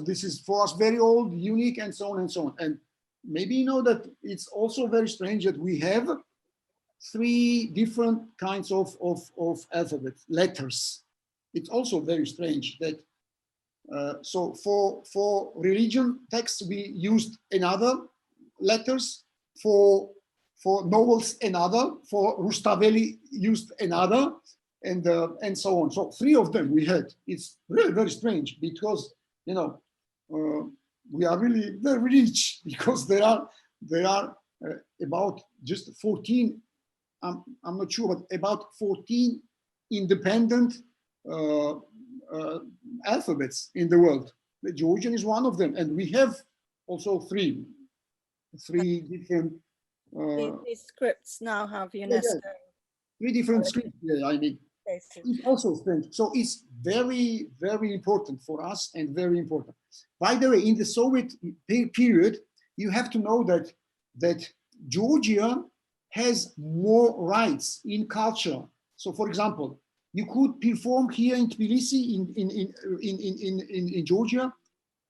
this is for us very old, unique, and so on and so on. And maybe you know that it's also very strange that we have 3 different kinds of alphabet letters. It's also very strange that so for religion texts we used another letters, for novels another, for Rustaveli used another, and so on. So 3 of them we had. It's really very strange because we are really very rich, because there are about just 14. I'm not sure, but about 14 independent alphabets in the world. The Georgian is one of them, and we have also 3 different. These scripts now have UNESCO. 3 different scripts. Yeah, I mean, it's also strange. So it's very, very important for us, and very important. By the way, in the Soviet period, you have to know that Georgia has more rights in culture. So, for example, you could perform here in Tbilisi, in Georgia,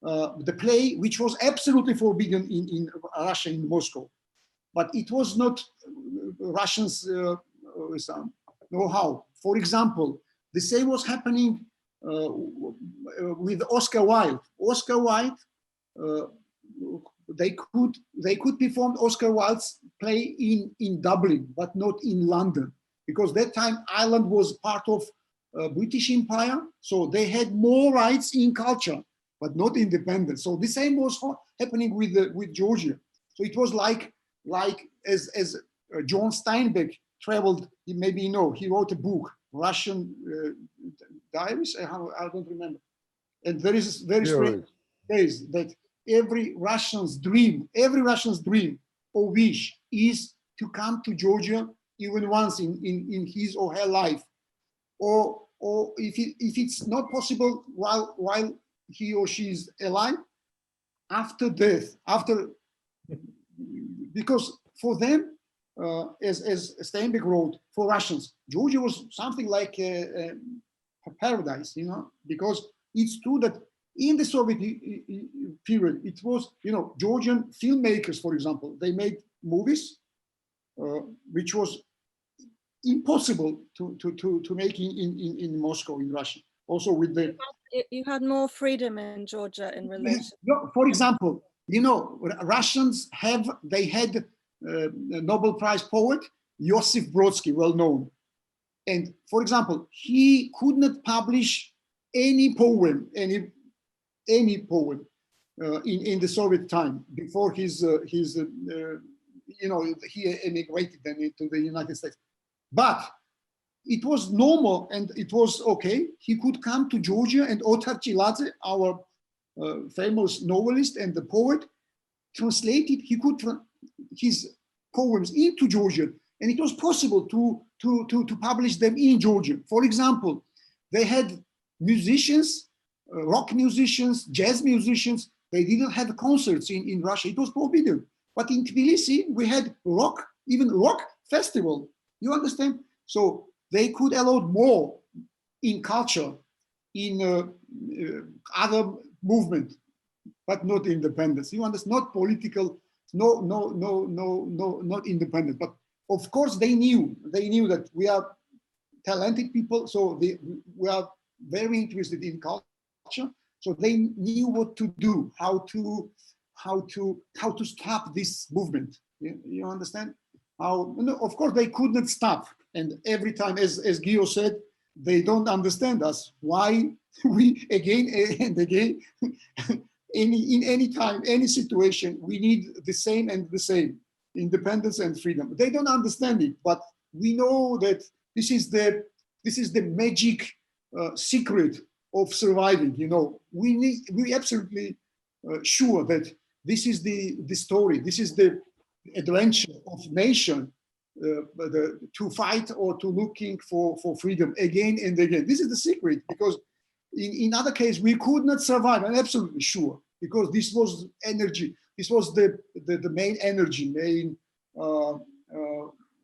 the play, which was absolutely forbidden in Russia, in Moscow, but it was not Russians know how. For example, the same was happening with Oscar Wilde. Oscar Wilde, they could perform Oscar Wilde's play in Dublin, but not in London, because that time Ireland was part of British Empire, so they had more rights in culture, but not independence. So the same was happening with Georgia. So it was like as John Steinbeck traveled, maybe he wrote a book, Russian Diaries. I don't remember. And there is very strange phrase that every Russian's dream or wish is to come to Georgia even once in his or her life, or if it's not possible while he or she is alive, after death, because for them, as Steinbeck wrote, for Russians, Georgia was something like a paradise, because it's true that in the Soviet period, it was, Georgian filmmakers, for example, they made movies, which was impossible to make in Moscow, in Russia. Also with the... You had more freedom in Georgia in relation. For example, Russians had a Nobel Prize poet, Josip Brodsky, well known. And for example, he could not publish any poem, any poem in the Soviet time before his you know, he emigrated then to the United States. But it was normal and it was okay. He could come to Georgia, and Aka Morchiladze, our famous novelist and the poet, translated, he could his poems into Georgian, and it was possible to publish them in Georgian. For example, they had musicians, rock musicians, jazz musicians. They didn't have concerts in Russia. It was forbidden. But in Tbilisi, we had rock, even rock festival. You understand? So they could allow more in culture, in other movement, but not independence. You understand? Not political, not independent. But of course, they knew that we are talented people, so we are very interested in culture. So they knew what to do, how to stop this movement. You understand? How? Of course, they could not stop. And every time, as Gio said, they don't understand us. Why we again and again, in any time, any situation, we need the same and the same, independence and freedom. They don't understand it, but we know that this is the magic secret of surviving. You know, we absolutely sure that this is the story. This is the adventure of nation. To fight or to looking for freedom again and again. This is the secret, because in other case we could not survive. I'm absolutely sure, because this was energy. This was the main energy, main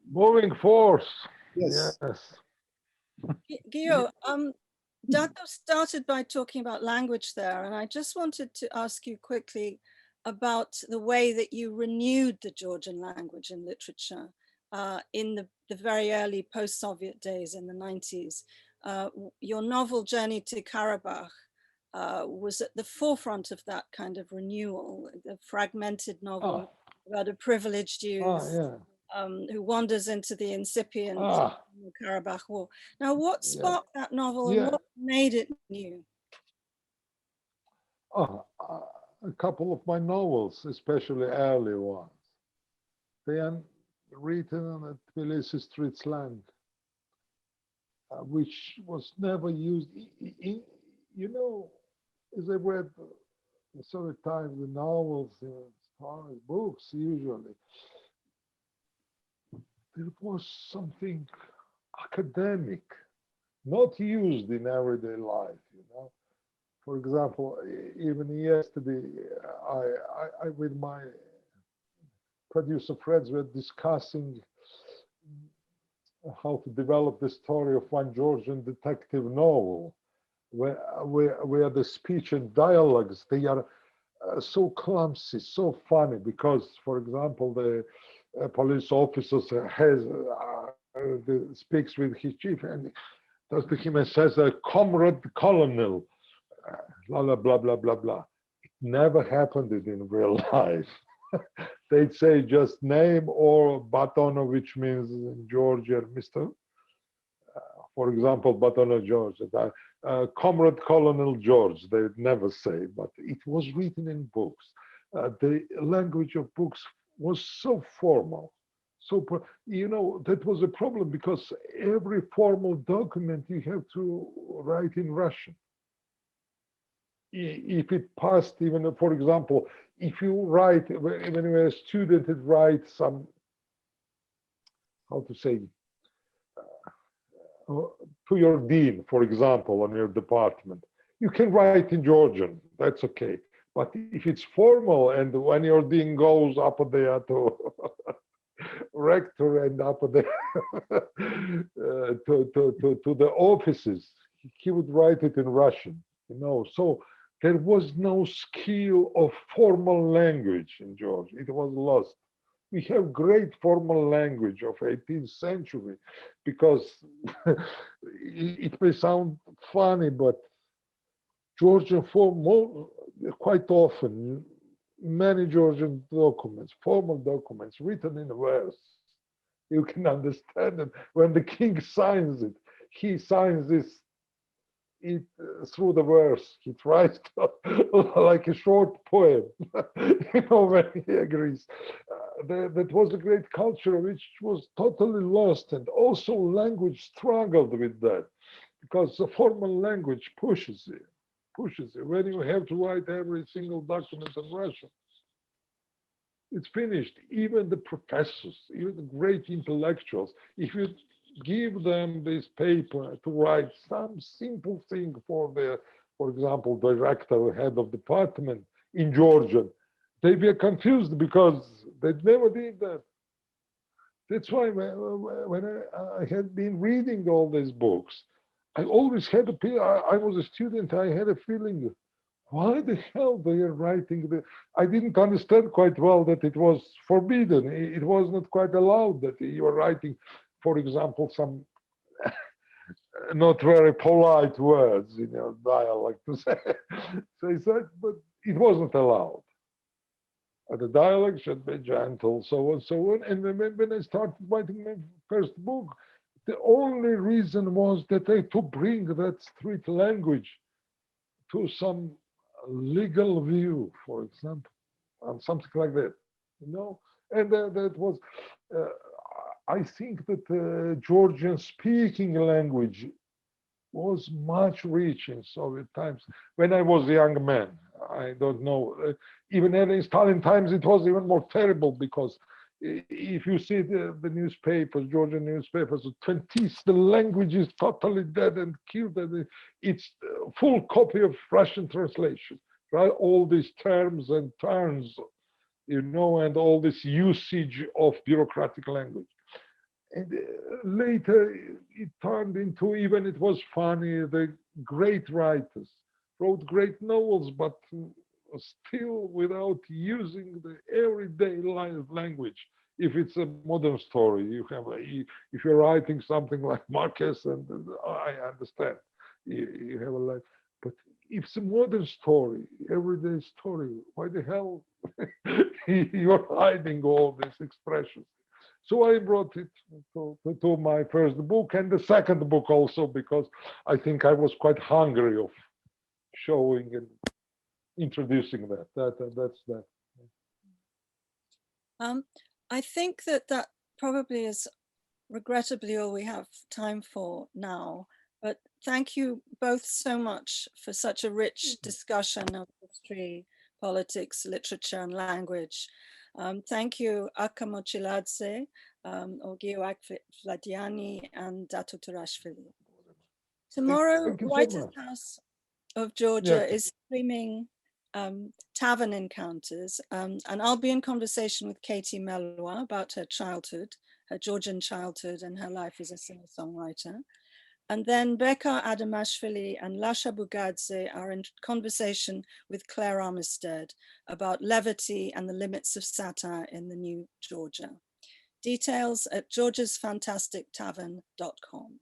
moving force. Yes. Gio, Dato started by talking about language there, and I just wanted to ask you quickly about the way that you renewed the Georgian language and literature in the very early post-Soviet days in the 90s. Your novel Journey to Karabakh was at the forefront of that kind of renewal, the fragmented novel about a privileged youth who wanders into the incipient Karabakh war. Now, what sparked that novel and what made it new? A couple of my novels, especially early ones, they are written on a Tbilisi street slang, which was never used. You know, as I read the Soviet times, the novels, stories, books, usually, there was something academic, not used in everyday life, you know. For example, even yesterday, I with my producer friends were discussing how to develop the story of one Georgian detective novel, where the speech and dialogues, they are so clumsy, so funny, because, for example, the police officer speaks with his chief and does to him and says, "Comrade Colonel," blah, blah, blah, blah, blah, blah. It never happened in real life. They'd say just name or Batono, which means in Georgia, Mr. For example, Batono George, Comrade Colonel George, they'd never say, but it was written in books. The language of books was so formal. So, you know, that was a problem, because every formal document you have to write in Russian. If it passed, even, for example, if you write, when you're a student, it writes some, how to say, to your dean, for example, on your department, you can write in Georgian, that's okay. But if it's formal, and when your dean goes up there to rector and up there to the offices, he would write it in Russian, you know. So there was no skill of formal language in Georgia. It was lost. We have great formal language of 18th century, because it may sound funny, but Georgian formal, quite often, many Georgian documents, formal documents written in verse, you can understand it. When the king signs it, he signs this it through the verse. He tries to, like a short poem, when he agrees. That was a great culture which was totally lost, and also language struggled with that, because the formal language pushes you. When you have to write every single document in Russian, it's finished. Even the professors, even the great intellectuals, if you give them this paper to write some simple thing for the, for example, director, head of department in Georgian, they were confused because they never did that. That's why when I had been reading all these books, I always had I was a student, I had a feeling, why the hell they are writing the, I didn't understand quite well that it was forbidden. It was not quite allowed that you are writing, for example, some not very polite words in your dialect to say. So he said, but it wasn't allowed. The dialect should be gentle, so on, so on. And when I started writing my first book, the only reason was that I to bring that street language to some legal view, for example, and something like that, And that was, I think that Georgian speaking language was much rich in Soviet times. When I was a young man, I don't know, even in Stalin times, it was even more terrible, because if you see the newspapers, Georgian newspapers, the 20s, the language is totally dead and killed. And it's full copy of Russian translation, right? All these terms and turns, and all this usage of bureaucratic language. And later it turned into, even it was funny, the great writers wrote great novels, but still without using the everyday language. If it's a modern story, if you're writing something like Marquez, and I understand, you have a life. But if it's a modern story, everyday story, why the hell you're hiding all these expressions? So I brought it to my first book, and the second book also, because I think I was quite hungry of showing and introducing that. That's that. I think that probably is regrettably all we have time for now. But thank you both so much for such a rich discussion of history, politics, literature, and language. Thank you, Aka Morchiladze, Ogio Vladiani, and Dato Turashvili. Tomorrow, Thank you so White much. House of Georgia is streaming tavern encounters, and I'll be in conversation with Katie Melua about her childhood, her Georgian childhood, and her life as a singer-songwriter. And then Beka Adamashvili and Lasha Bugadze are in conversation with Claire Armistead about levity and the limits of satire in the new Georgia. Details at georgiasfantastictavern.com.